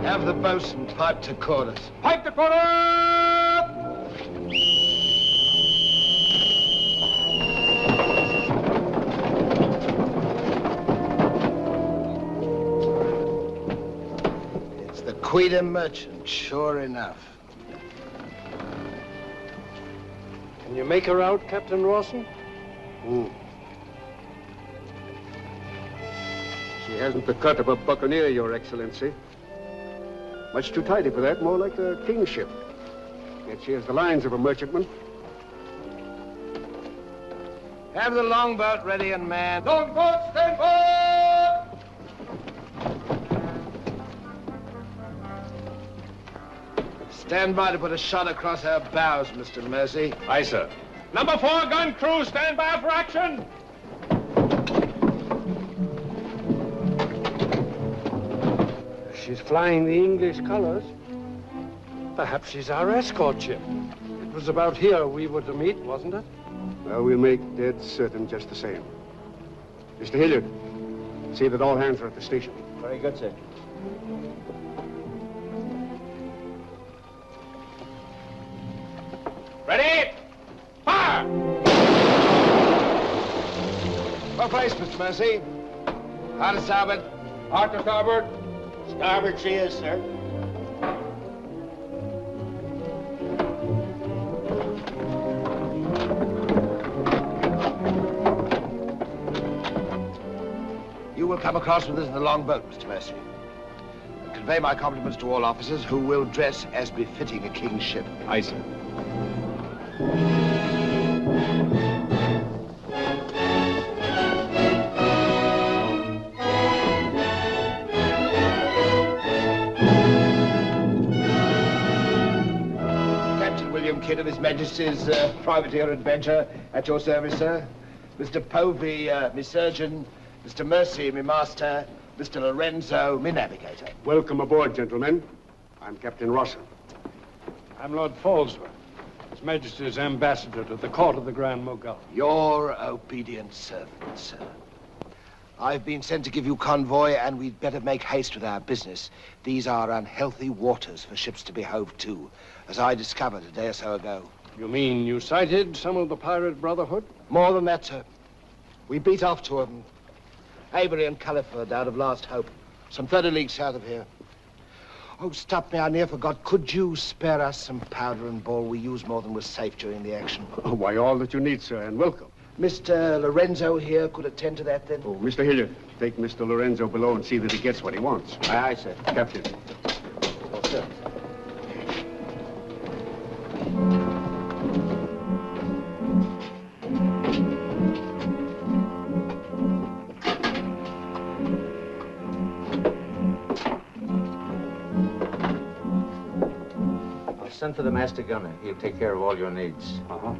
Speaker 13: Have the boatswain pipe to quarters.
Speaker 14: Pipe to quarters!
Speaker 13: It's the Queen Merchant, sure enough.
Speaker 10: Can you make her out, Captain Rawson?
Speaker 19: She hasn't the cut of a buccaneer, Your Excellency. Much too tidy for that, more like a king's ship. Yet she has the lines of a merchantman.
Speaker 13: Have the longboat ready and manned.
Speaker 14: Longboat, stand by!
Speaker 13: Stand by to put a shot across her bows, Mr. Mercy.
Speaker 18: Aye, sir.
Speaker 16: Number 4 gun crew, stand by for action.
Speaker 10: She's flying the English colors. Perhaps she's our escort ship. It was about here we were to meet, wasn't it?
Speaker 19: Well, we'll make dead certain just the same. Mr. Hilliard, see that all hands are at the station.
Speaker 13: Very good, sir.
Speaker 16: Ready? Fire!
Speaker 13: Well placed, Mr. Mercy. Hard to starboard.
Speaker 14: Hard to starboard.
Speaker 12: Starboard she is, sir.
Speaker 13: You will come across with us in the longboat, Mr. Mercy. And convey my compliments to all officers who will dress as befitting a king's ship.
Speaker 18: Aye, sir.
Speaker 13: Kidd of His Majesty's privateer Adventure, at your service, sir. Mr. Povey, me surgeon. Mr. Mercy, me master. Mr. Lorenzo, me navigator.
Speaker 19: Welcome aboard, gentlemen. I'm Captain Rawson.
Speaker 10: I'm Lord Falsworth.
Speaker 19: It's Majesty's ambassador to the court of the Grand Mogul.
Speaker 2: Your obedient servant, sir. I've been sent to give you convoy, and we'd better make haste with our business. These are unhealthy waters for ships to be hove to, as I discovered a day or so ago.
Speaker 19: You mean you sighted some of the pirate brotherhood?
Speaker 2: More than that, sir. We beat off two of them. Avery and Culliford out of Last Hope, some 30 leagues south of here. Oh, stop me, I near forgot. Could you spare us some powder and ball? We used more than was safe during the action.
Speaker 19: Oh, why, all that you need, sir, and welcome.
Speaker 2: Mr. Lorenzo here could attend to that, then?
Speaker 19: Oh, Mr. Hilliard, take Mr. Lorenzo below and see that he gets what he wants.
Speaker 2: Aye, aye, sir.
Speaker 19: Captain.
Speaker 2: Oh, sir.
Speaker 5: I'll send for the master gunner. He'll take care of all your needs.
Speaker 19: Uh-huh.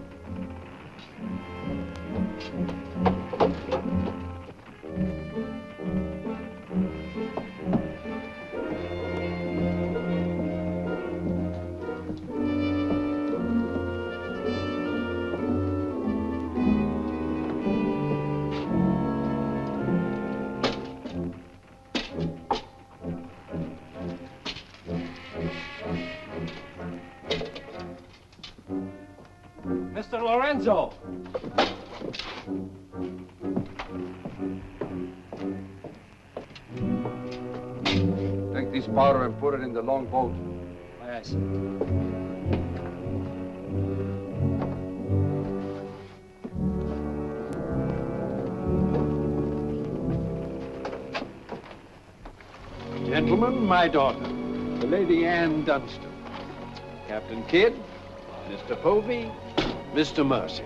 Speaker 16: Mr. Lorenzo!
Speaker 6: Take this powder and put it in the long boat.
Speaker 16: Yes.
Speaker 19: Gentlemen, my daughter, the Lady Anne Dunstan. Captain Kidd, Mr. Povey, Mr. Mercy.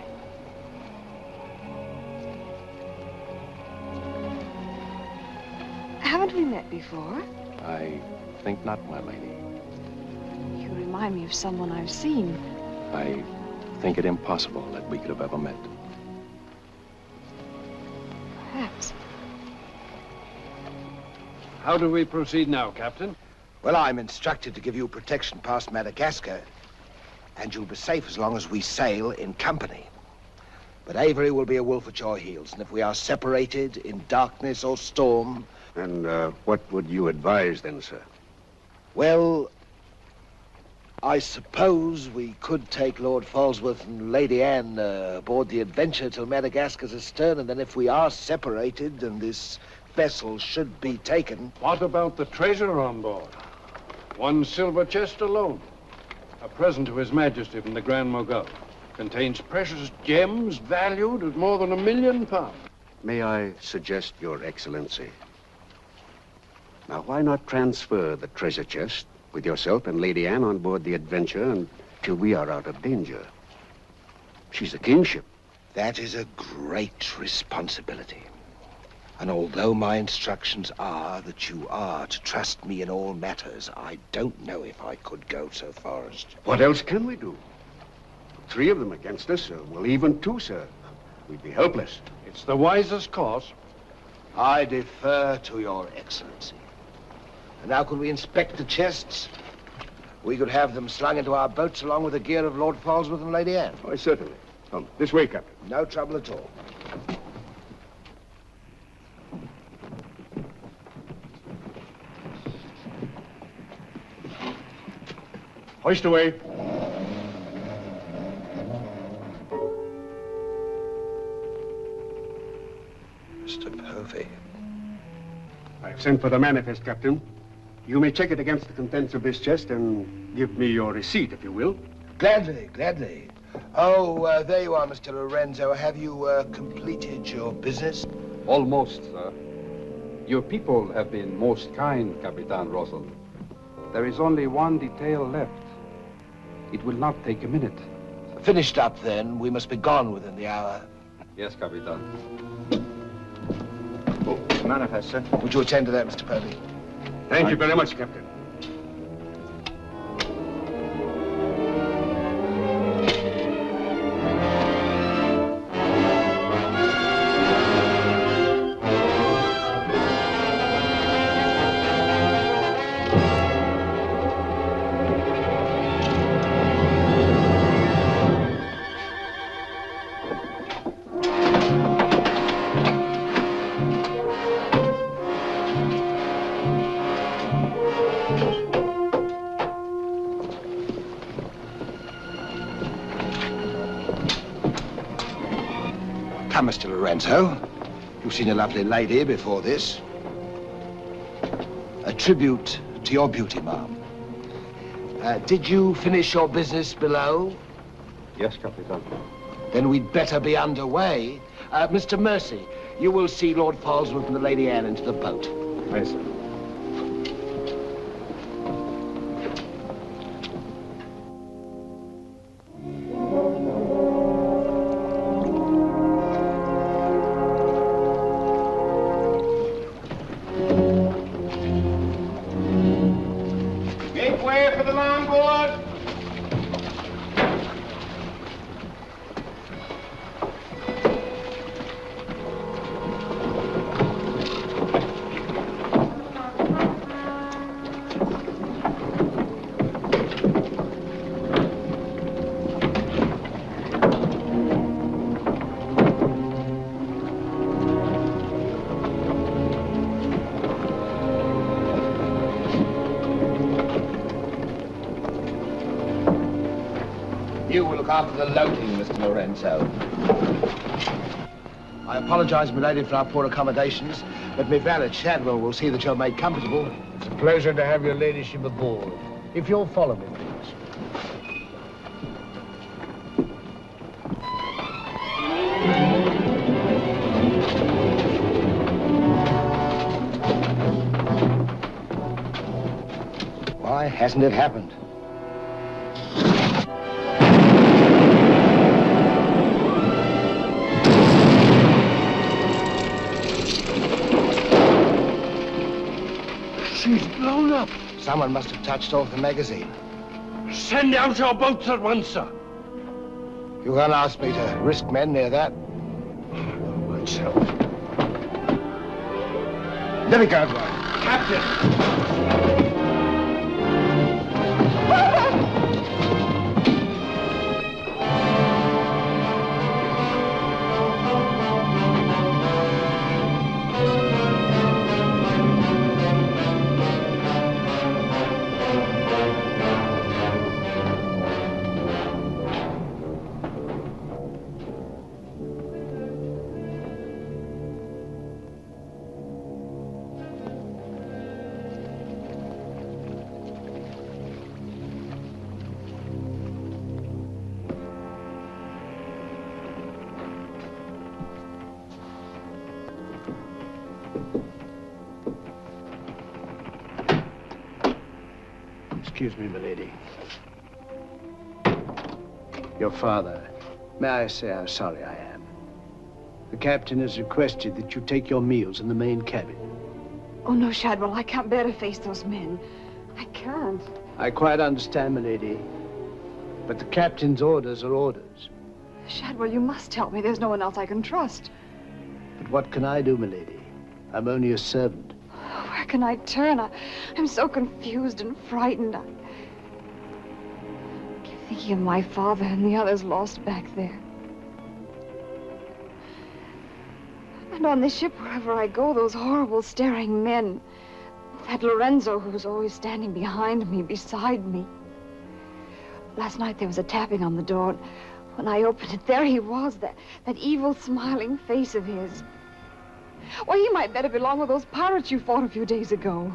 Speaker 20: Haven't we met before?
Speaker 18: I think not, my lady.
Speaker 20: You remind me of someone I've seen.
Speaker 18: I think it impossible that we could have ever met.
Speaker 20: Perhaps.
Speaker 19: How do we proceed now, Captain?
Speaker 2: Well, I'm instructed to give you protection past Madagascar, and you'll be safe as long as we sail in company. But Avery will be a wolf at your heels, and if we are separated in darkness or storm...
Speaker 19: And what would you advise then, sir?
Speaker 2: Well, I suppose we could take Lord Falsworth and Lady Anne aboard the Adventure till Madagascar's astern, and then if we are separated and this vessel should be taken...
Speaker 19: What about the treasure on board? One silver chest alone. A present to His Majesty from the Grand Mogul. Contains precious gems valued at more than £1 million.
Speaker 10: May I suggest, Your Excellency? Now, why not transfer the treasure chest with yourself and Lady Anne on board the Adventure until we are out of danger? She's a kingship.
Speaker 2: That is a great responsibility. And although my instructions are that you are to trust me in all matters, I don't know if I could go so far as to...
Speaker 10: What else can we do? 3 of them against us, well, even 2, sir. We'd be helpless.
Speaker 19: It's the wisest course.
Speaker 2: I defer to Your Excellency. And now could we inspect the chests? We could have them slung into our boats along with the gear of Lord Falsworth and Lady Anne.
Speaker 10: Oh, certainly. Come, this way, Captain.
Speaker 2: No trouble at all.
Speaker 10: Hoist away.
Speaker 2: Mr. Povey.
Speaker 10: I've sent for the manifest, Captain. You may check it against the contents of this chest and give me your receipt, if you will.
Speaker 2: Gladly, gladly. Oh, there you are, Mr. Lorenzo. Have you completed your business?
Speaker 6: Almost, sir. Your people have been most kind, Capitan Russell. There is only one detail left. It will not take a minute.
Speaker 2: Finished up, then. We must be gone within the hour.
Speaker 6: Yes, Capitan.
Speaker 2: Oh, manifest, sir. Would you attend to that, Mr. Povey?
Speaker 10: Thank you very much, Captain.
Speaker 2: Come, Mr. Lorenzo. You've seen a lovely lady before this. A tribute to your beauty, ma'am. Did you finish your business below?
Speaker 14: Yes, Capitan.
Speaker 2: Then we'd better be underway. Mr. Mercy, you will see Lord Falsworth and the Lady Anne into the boat.
Speaker 14: Aye, sir.
Speaker 16: Make way for the longboard.
Speaker 2: You will look after the loading, Mr. Lorenzo. I apologize, milady, for our poor accommodations, but my valet Shadwell will see that you're made comfortable.
Speaker 7: It's a pleasure to have your ladyship aboard. If you'll follow me, please.
Speaker 2: Why hasn't it happened?
Speaker 17: She's blown up.
Speaker 2: Someone must have touched off the magazine.
Speaker 17: Send out your boats at once, sir.
Speaker 2: You can't ask me to risk men near that.
Speaker 17: Myself.
Speaker 2: Let me go, boy.
Speaker 17: Captain!
Speaker 7: Excuse me, milady. Your father. May I say how sorry I am? The captain has requested that you take your meals in the main cabin.
Speaker 20: Oh, no, Shadwell, I can't bear to face those men. I can't.
Speaker 7: I quite understand, milady. But the captain's orders are orders.
Speaker 20: Shadwell, you must help me. There's no one else I can trust.
Speaker 7: But what can I do, milady? I'm only a servant.
Speaker 20: Where can I turn? I'm so confused and frightened. I keep thinking of my father and the others lost back there. And on the ship, wherever I go, those horrible staring men. That Lorenzo who's always standing behind me, beside me. Last night there was a tapping on the door. When I opened it, there he was, that evil smiling face of his. Why, he might better belong with those pirates you fought a few days ago.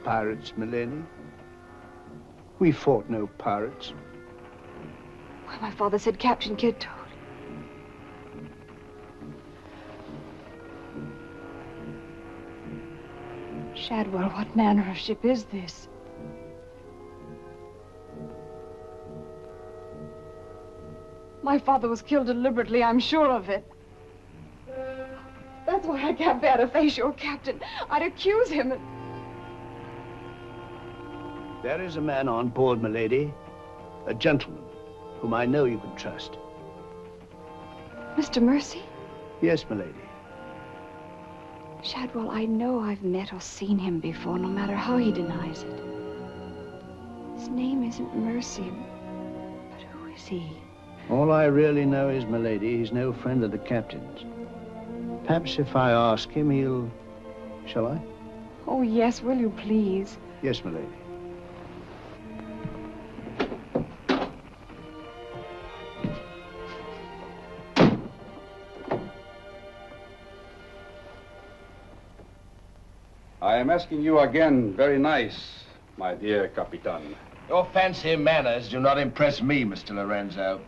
Speaker 7: Pirates, milady? We fought no pirates.
Speaker 20: Why, my father said Captain Kidd told. Shadwell, what manner of ship is this? My father was killed deliberately, I'm sure of it. That's why I can't bear to face your captain. I'd accuse him.
Speaker 7: There is a man on board, milady. A gentleman whom I know you can trust.
Speaker 20: Mr. Mercy?
Speaker 7: Yes, milady.
Speaker 20: Shadwell, I know I've met or seen him before, no matter how he denies it. His name isn't Mercy, but who is he?
Speaker 7: All I really know is, milady, he's no friend of the captain's. Perhaps if I ask him, he'll... Shall I?
Speaker 20: Oh, yes, will you please?
Speaker 7: Yes, milady.
Speaker 6: I am asking you again, very nice, my dear Capitan.
Speaker 13: Your fancy manners do not impress me, Mr. Lorenzo.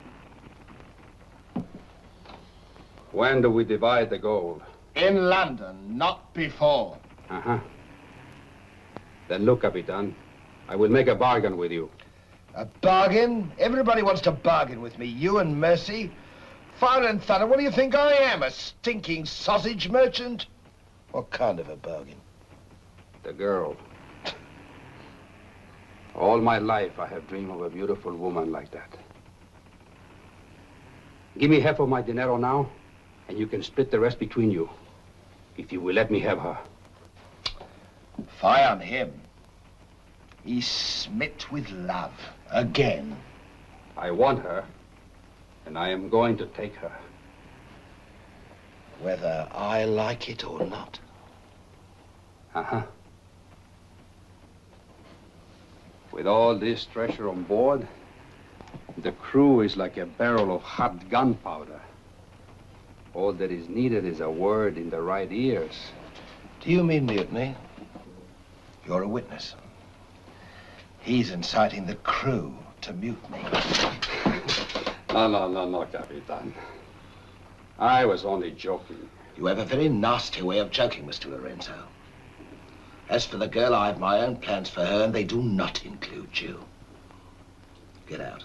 Speaker 6: When do we divide the gold?
Speaker 13: In London, not before.
Speaker 6: Uh-huh. Then look, Capitan, I will make a bargain with you.
Speaker 13: A bargain? Everybody wants to bargain with me. You and Mercy. Fire and thunder, what do you think I am? A stinking sausage merchant? What kind of a bargain?
Speaker 6: The girl. All my life I have dreamed of a beautiful woman like that. Give me half of my dinero now, and you can split the rest between you, if you will let me have her.
Speaker 13: Fie on him. He's smit with love, again.
Speaker 6: I want her, and I am going to take her.
Speaker 13: Whether I like it or not.
Speaker 6: Uh-huh. With all this treasure on board, the crew is like a barrel of hot gunpowder. All that is needed is a word in the right ears.
Speaker 13: Do you mean mutiny? You're a witness. He's inciting the crew to mutiny.
Speaker 6: No, Capitan. I was only joking.
Speaker 13: You have a very nasty way of joking, Mr. Lorenzo. As for the girl, I have my own plans for her, and they do not include you. Get out.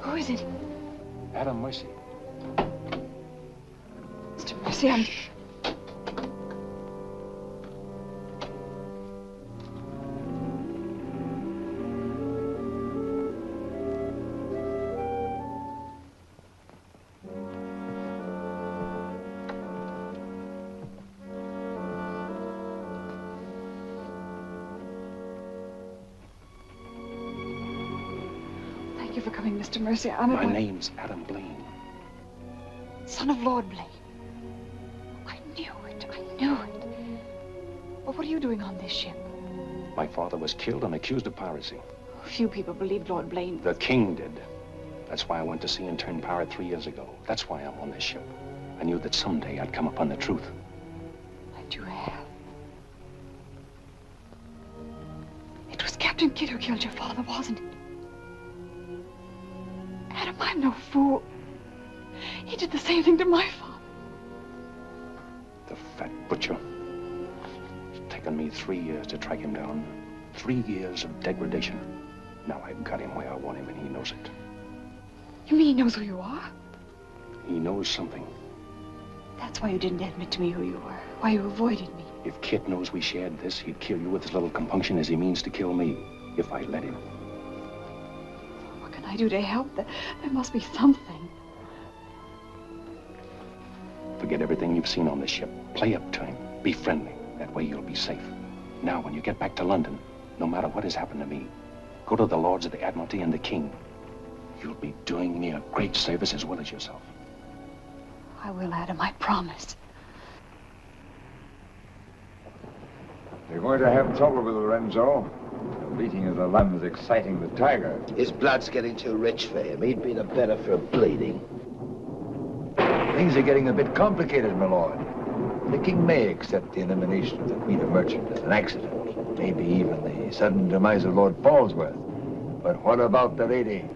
Speaker 20: Who is it?
Speaker 18: Adam Mercy.
Speaker 20: Mr. Mercy, I'm... Thank you for coming, Mr. Mercy.
Speaker 18: My name's Adam Blaine.
Speaker 20: Son of Lord Blaine. I knew it. I knew it. But what are you doing on this ship?
Speaker 18: My father was killed and accused of piracy.
Speaker 20: Few people believed Lord Blaine.
Speaker 18: The king did. That's why I went to sea and turned pirate 3 years ago. That's why I'm on this ship. I knew that someday I'd come upon the truth.
Speaker 20: And you have. It was Captain Kidd who killed your father, wasn't it? Adam, I'm no fool. He did the same thing to my father.
Speaker 18: The fat butcher. It's taken me 3 years to track him down. 3 years of degradation. Now I've got him where I want him, and he knows it.
Speaker 20: You mean he knows who you are?
Speaker 18: He knows something.
Speaker 20: That's why you didn't admit to me who you were. Why you avoided me.
Speaker 18: If Kit knows we shared this, he'd kill you with as little compunction as he means to kill me, if I let him.
Speaker 20: What can I do to help? There must be something.
Speaker 18: Forget everything you've seen on this ship. Play up to him. Be friendly. That way you'll be safe. Now, when you get back to London, no matter what has happened to me, go to the Lords of the Admiralty and the King. You'll be doing me a great service as well as yourself.
Speaker 20: I will, Adam, I promise.
Speaker 3: You're going to have trouble with Lorenzo. The beating of the lamb's exciting the tiger.
Speaker 13: His blood's getting too rich for him. He'd be the better for bleeding.
Speaker 5: Things are getting a bit complicated, my lord. The king may accept the elimination of the Queen of Merchant as an accident, maybe even the sudden demise of Lord Falsworth. But what about the lady?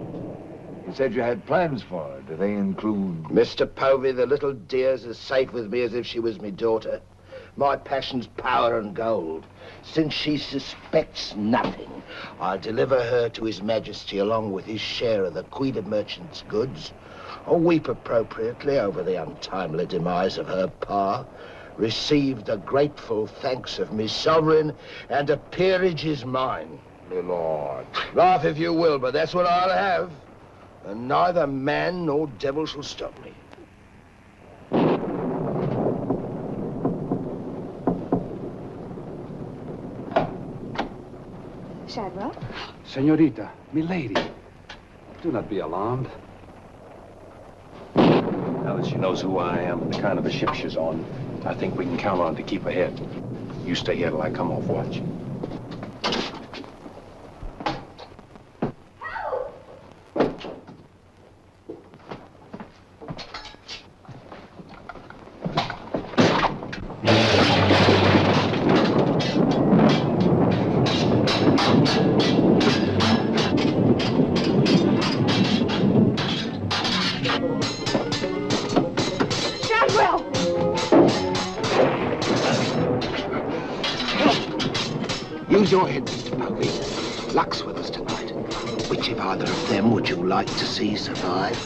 Speaker 5: You said you had plans for her. Do they include...
Speaker 13: Mr. Povey, the little dear's as safe with me as if she was me daughter. My passion's power and gold. Since she suspects nothing, I'll deliver her to His Majesty along with his share of the Queen of Merchant's goods, or weep appropriately over the untimely demise of her pa, receive the grateful thanks of me sovereign, and a peerage is mine.
Speaker 3: My lord.
Speaker 13: Laugh if you will, but that's what I'll have. And neither man nor devil shall stop me.
Speaker 20: Shadwell?
Speaker 6: Senorita, milady, do not be alarmed.
Speaker 18: Now that she knows who I am and the kind of a ship she's on, I think we can count on her to keep ahead. You stay here till I come off watch.
Speaker 13: Use your head, Mr. Povey. Luck's with us tonight. Which of either of them would you like to see survive?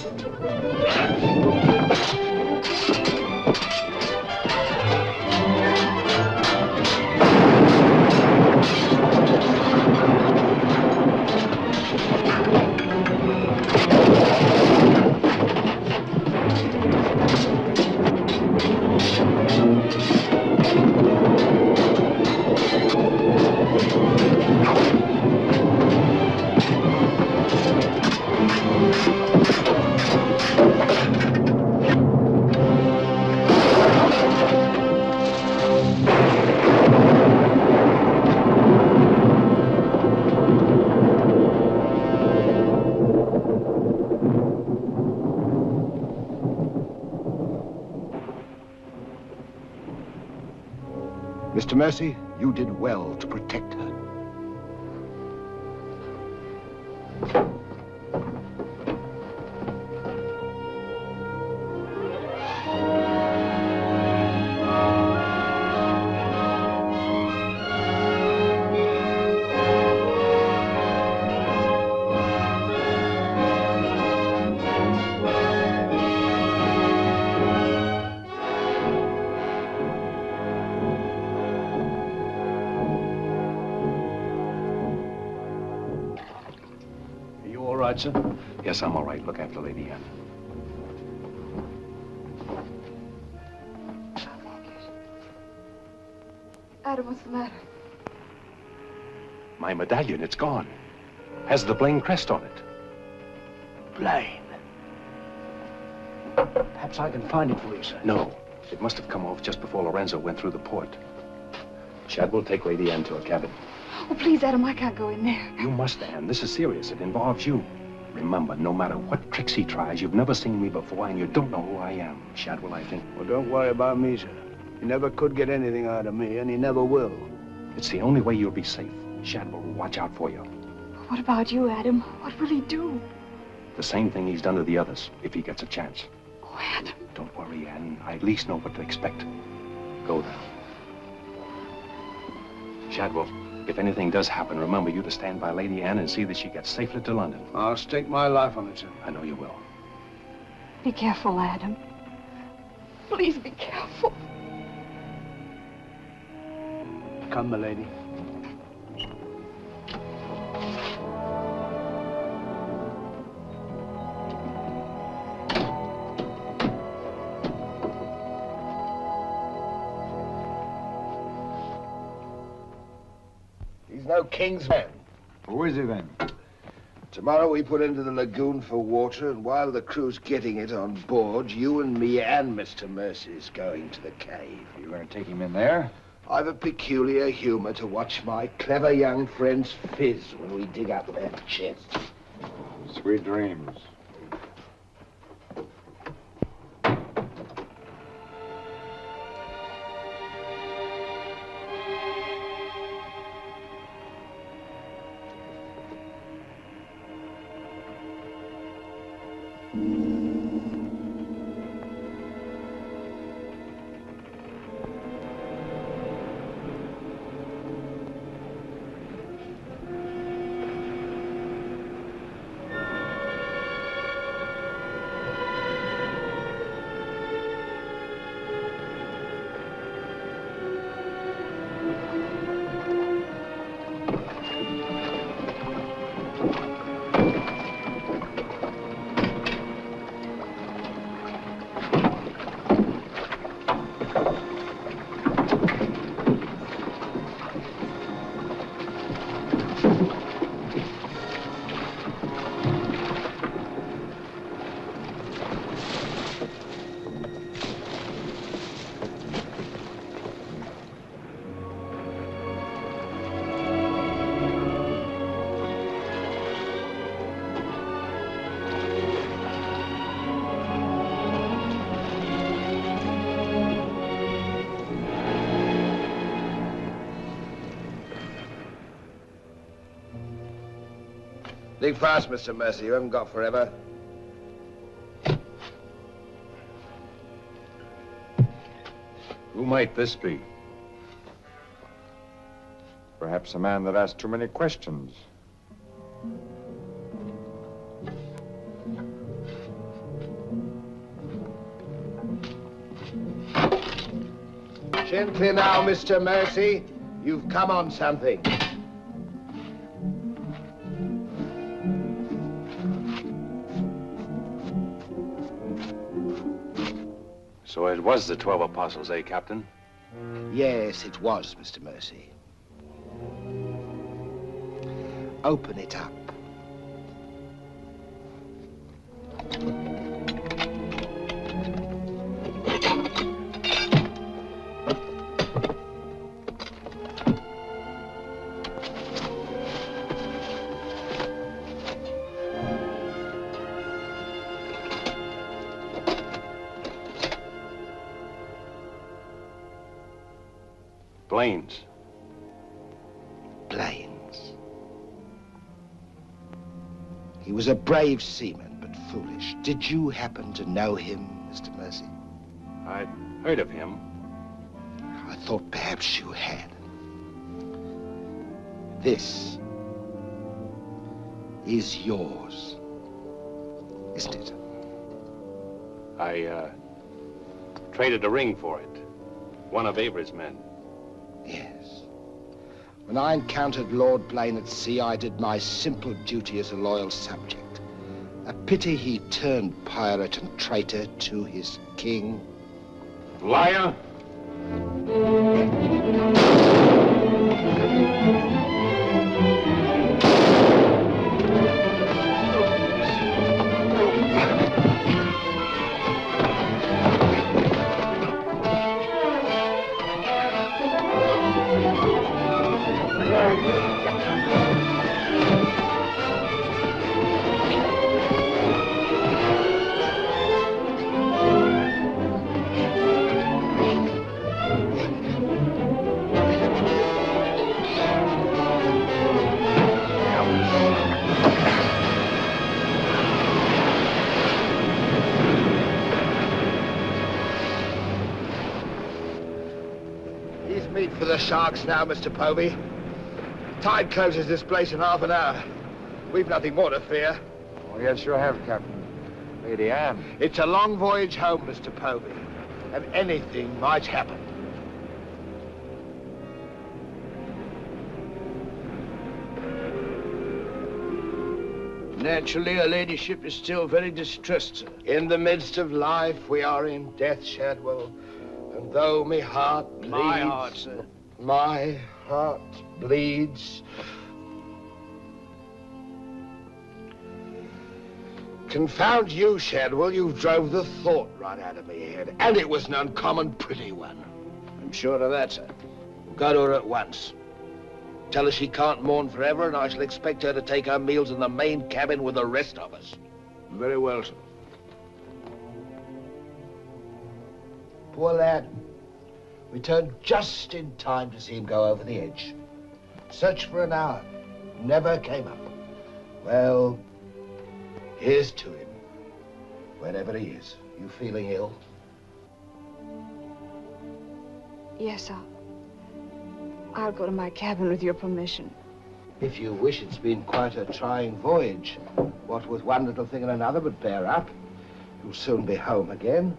Speaker 13: Mr. Mercy, you did well to protect her.
Speaker 6: Sir?
Speaker 18: Yes, I'm all right. Look after Lady Anne.
Speaker 20: Adam, what's the matter?
Speaker 18: My medallion, it's gone. Has the Blaine crest on it.
Speaker 7: Blaine. Perhaps I can find it for you, sir.
Speaker 18: No, it must have come off just before Lorenzo went through the port. Shadwell, take Lady Anne to her cabin.
Speaker 20: Oh, please, Adam, I can't go in there.
Speaker 18: You must, Anne. This is serious. It involves you. Remember, no matter what tricks he tries, you've never seen me before and you don't know who I am. Shadwell, I think.
Speaker 7: Well, don't worry about me, sir. He never could get anything out of me, and he never will.
Speaker 18: It's the only way you'll be safe. Shadwell will watch out for you.
Speaker 20: What about you, Adam? What will he do?
Speaker 18: The same thing he's done to the others, if he gets a chance.
Speaker 20: Oh, Adam.
Speaker 18: Don't worry, Anne. I at least know what to expect. Go now. Shadwell, if anything does happen, remember you to stand by Lady Anne and see that she gets safely to London.
Speaker 7: I'll stake my life on it, sir.
Speaker 18: I know you will.
Speaker 20: Be careful, Adam. Please be careful.
Speaker 7: Come, my lady.
Speaker 2: He's no king's man.
Speaker 3: Who is he then?
Speaker 2: Tomorrow we put into the lagoon for water, and while the crew's getting it on board, you and me and Mr. Mercy's going to the cave.
Speaker 3: You're going to take him in there?
Speaker 2: I've a peculiar humor to watch my clever young friends fizz when we dig up that chest.
Speaker 3: Sweet dreams.
Speaker 13: Think fast, Mr. Mercy. You haven't got forever.
Speaker 3: Who might this be? Perhaps a man that asked too many questions.
Speaker 13: Gently now, Mr. Mercy. You've come on something.
Speaker 18: So it was the 12 apostles, eh, Captain?
Speaker 13: Yes, it was, Mr. Mercy. Open it up.
Speaker 18: Blaine's.
Speaker 13: Blaine's. He was a brave seaman, but foolish. Did you happen to know him, Mr. Mercy?
Speaker 18: I'd heard of him.
Speaker 13: I thought perhaps you had. This is yours, isn't it?
Speaker 18: I, traded a ring for it. One of Avery's men.
Speaker 13: Yes. When I encountered Lord Blaine at sea, I did my simple duty as a loyal subject. A pity he turned pirate and traitor to his king.
Speaker 18: Liar!
Speaker 13: For the sharks now, Mr. Povey. Tide closes this place in half an hour. We've nothing more to fear.
Speaker 3: Oh, yes, you have, Captain. Lady Anne.
Speaker 13: It's a long voyage home, Mr. Povey, and anything might happen.
Speaker 7: Naturally, her ladyship is still very distressed, sir.
Speaker 13: In the midst of life, we are in death, Shadwell. And though my heart bleeds...
Speaker 7: My heart, sir.
Speaker 13: My heart bleeds. Confound you, Shadwell. You drove the thought right out of my head. And it was an uncommon pretty one.
Speaker 7: I'm sure of that, sir.
Speaker 13: Go to her at once. Tell her she can't mourn forever, and I shall expect her to take her meals in the main cabin with the rest of us.
Speaker 7: Very well, sir.
Speaker 13: Poor lad. Returned just in time to see him go over the edge. Searched for an hour. Never came up. Well, here's to him. Wherever he is. You feeling ill?
Speaker 20: Yes, I'll go to my cabin with your permission.
Speaker 13: If you wish, it's been quite a trying voyage. What with one little thing and another, but bear up. You'll soon be home again.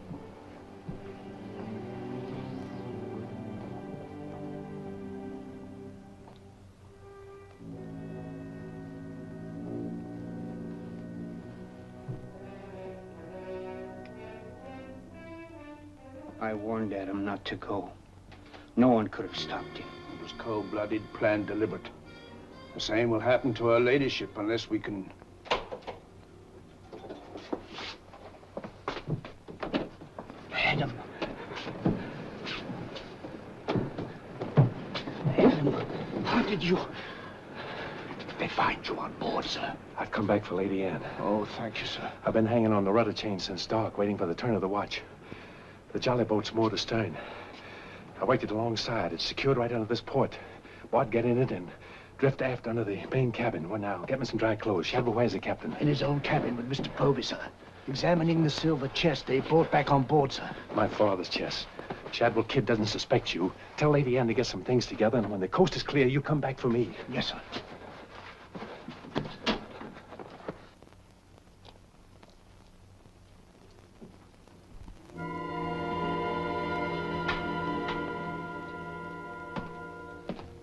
Speaker 12: I warned Adam not to go. No one could have stopped him.
Speaker 7: It was cold-blooded, planned, deliberate. The same will happen to her ladyship unless we can...
Speaker 12: Adam. Adam, how did you...
Speaker 18: They find you on board, sir. I've come back for Lady Anne.
Speaker 7: Oh, thank you, sir.
Speaker 18: I've been hanging on the rudder chain since dark, waiting for the turn of the watch. The jolly boat's moored astern. I waited alongside. It's secured right under this port. Wad get in it and Drift aft under the main cabin. What now? Get me some dry clothes. Shadwell, where's the captain?
Speaker 7: In his own cabin with Mr. Povey, sir. Examining the silver chest they brought back on board, sir.
Speaker 18: My father's chest. Shadwell Kid doesn't suspect you. Tell Lady Anne to get some things together, and when the coast is clear, you come back for me.
Speaker 7: Yes, sir.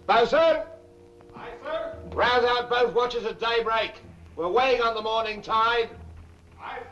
Speaker 2: Bosun! Aye, sir? Rouse out both watches at daybreak. We're weighing on the morning tide.
Speaker 14: Aye, sir.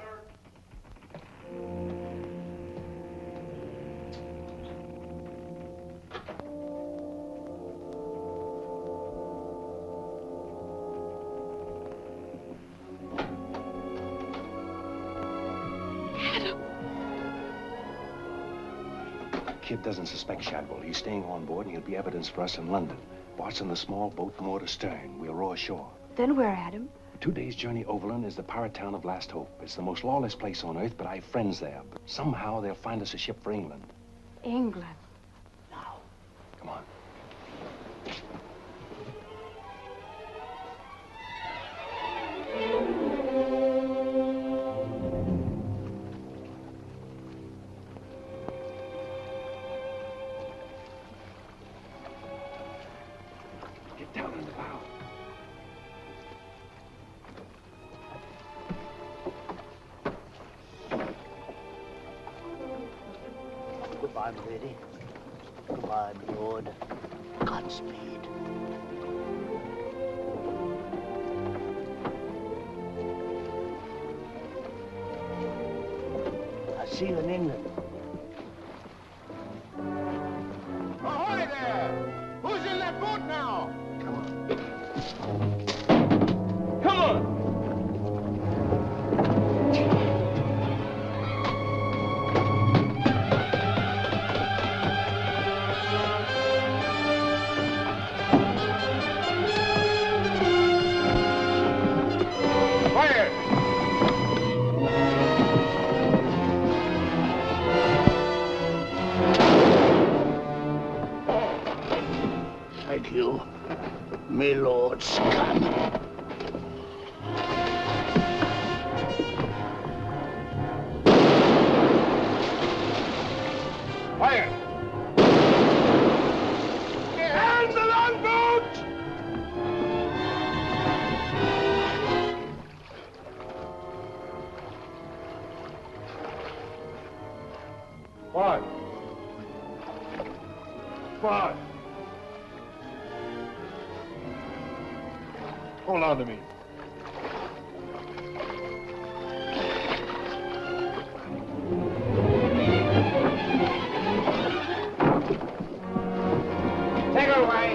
Speaker 18: Kid doesn't suspect Shadwell. He's staying on board, and he'll be evidence for us in London. Watching the small boat from moored astern. We'll row ashore.
Speaker 20: Then where, Adam?
Speaker 18: 2 days' journey overland is the pirate town of Last Hope. It's the most lawless place on earth, but I've friends there. But somehow they'll find us a ship for England.
Speaker 20: England.
Speaker 18: Come on. Get down in the bow.
Speaker 7: Goodbye, my lady. Goodbye, my lord. Godspeed. I'll see you in England.
Speaker 2: Ahoy there! Who's in that boat now?
Speaker 14: Come on!
Speaker 2: Fire!
Speaker 7: Thank you, my lord Scum.
Speaker 2: Fire! And the longboat!
Speaker 9: Five. 5. Hold on to me.
Speaker 2: Take her away.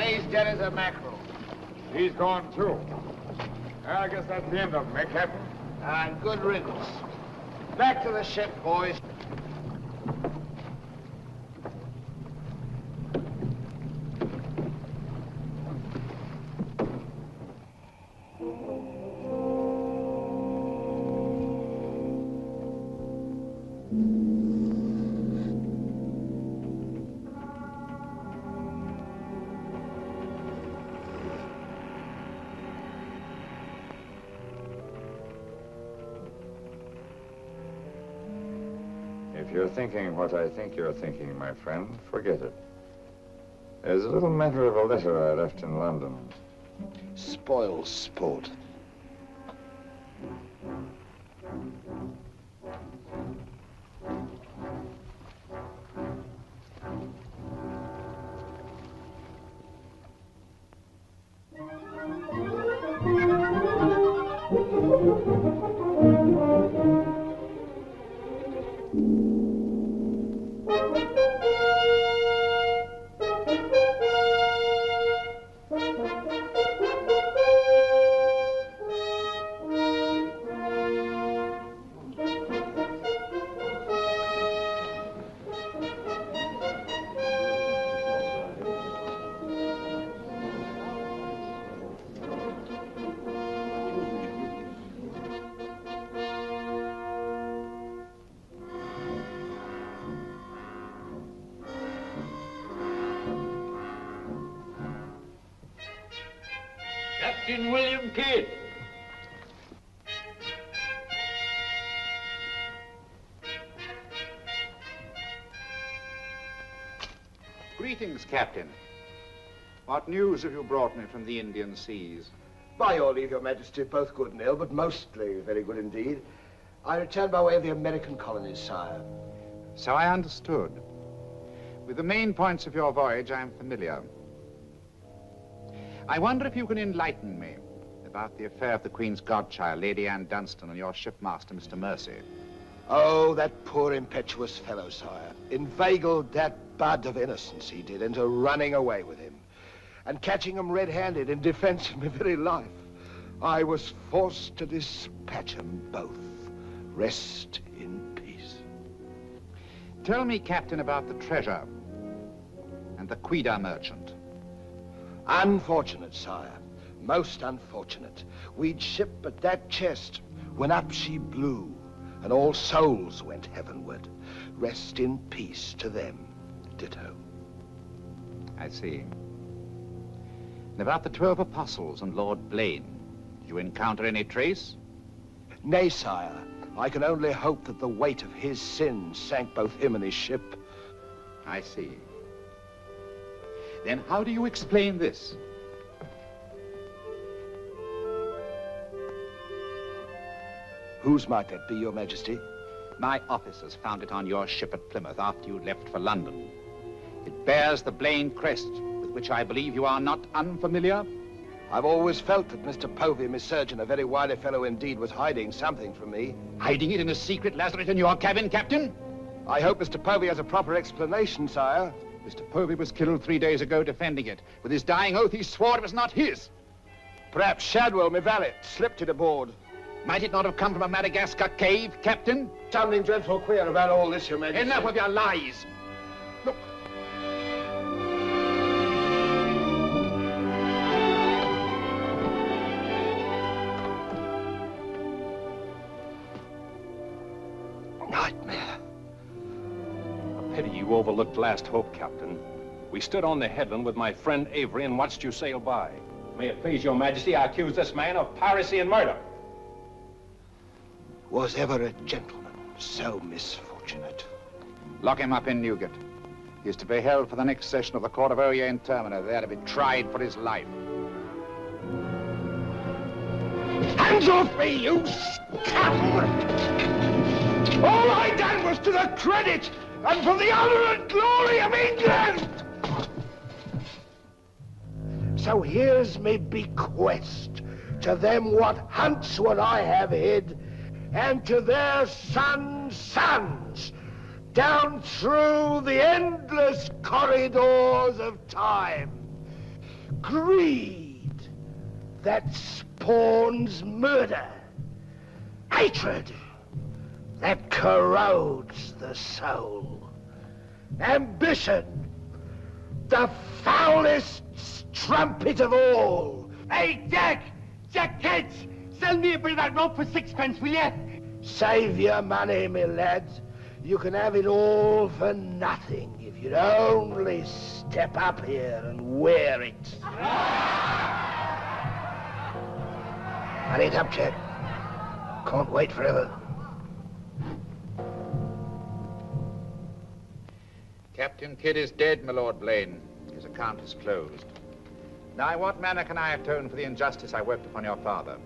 Speaker 2: He's dead as a mackerel.
Speaker 8: He's gone, too. I guess that's the end of him, eh, Captain?
Speaker 2: And good riddance. Back to the ship, boys.
Speaker 3: If you're thinking what I think you're thinking, my friend, forget it. There's a little matter of a letter I left in London.
Speaker 2: Spoil sport.
Speaker 16: Captain William Kidd.
Speaker 8: Greetings, Captain. What news have you brought me from the Indian seas?
Speaker 2: By your leave, Your Majesty, both good and ill, but mostly very good indeed. I returned by way of the American colonies, sire.
Speaker 8: So I understood. With the main points of your voyage, I am familiar. I wonder if you can enlighten me about the affair of the Queen's godchild, Lady Anne Dunstan, and your shipmaster, Mr. Mercy.
Speaker 2: Oh, that poor impetuous fellow, sire. Inveigled that bud of innocence he did into running away with him. And catching him red-handed in defense of my very life, I was forced to dispatch them both. Rest in peace.
Speaker 8: Tell me, Captain, about the treasure and the Quida merchant.
Speaker 2: Unfortunate, sire. Most unfortunate. We'd ship but that chest when up she blew, and all souls went heavenward. Rest in peace to them. Ditto.
Speaker 8: I see. And about the 12 apostles and Lord Blaine, did you encounter any trace?
Speaker 2: Nay, sire. I can only hope that the weight of his sins sank both him and his ship.
Speaker 8: I see. Then how do you explain this?
Speaker 2: Whose might that be, Your Majesty?
Speaker 8: My officers found it on your ship at Plymouth after you left for London. It bears the Blaine crest, with which I believe you are not unfamiliar.
Speaker 2: I've always felt that Mr. Povey, my surgeon, a very wily fellow indeed, was hiding something from me.
Speaker 8: Hiding it in a secret lazaret in your cabin, Captain?
Speaker 2: I hope Mr. Povey has a proper explanation, sire.
Speaker 8: Mr. Povey was killed 3 days ago defending it. With his dying oath, he swore it was not his.
Speaker 2: Perhaps Shadwell, my valet, slipped it aboard.
Speaker 8: Might it not have come from a Madagascar cave, Captain?
Speaker 2: Something dreadful queer about all this, Your Majesty.
Speaker 8: Enough of your lies. Look.
Speaker 2: Nightmare.
Speaker 11: A pity you overlooked last hope, Captain. We stood on the headland with my friend Avery and watched you sail by.
Speaker 16: May it please your majesty, I accuse this man of piracy and murder.
Speaker 2: Was ever a gentleman so misfortunate?
Speaker 8: Lock him up in Newgate. He is to be held for the next session of the Court of Oyer and Terminer, there to be tried for his life.
Speaker 2: Hands off me, you scoundrel! All I done was to the credit and for the honor and glory of England! So here's me bequest to them what hunts what I have hid, and to their sons' sons, down through the endless corridors of time. Greed that spawns murder. Hatred that corrodes the soul. Ambition, the foulest strumpet of all.
Speaker 12: Hey, Jack! Jack Ketch! Sell me a bit of that rope for 6pence, will you?
Speaker 2: Save your money, my lads. You can have it all for nothing if you'd only step up here and wear it. Hurry it up, Jack. Can't wait forever.
Speaker 8: Captain Kidd is dead, my Lord Blaine. His account is closed. Now, in what manner can I atone for the injustice I worked upon your father?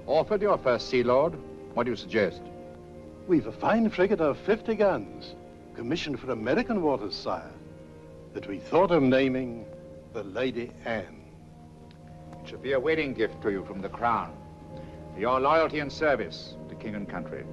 Speaker 8: Orford, your first Sea Lord, what do you suggest?
Speaker 9: We've a fine frigate of 50 guns, commissioned for American waters, sire, that we thought of naming the Lady Anne.
Speaker 8: It should be a wedding gift to you from the Crown, for your loyalty and service to King and country.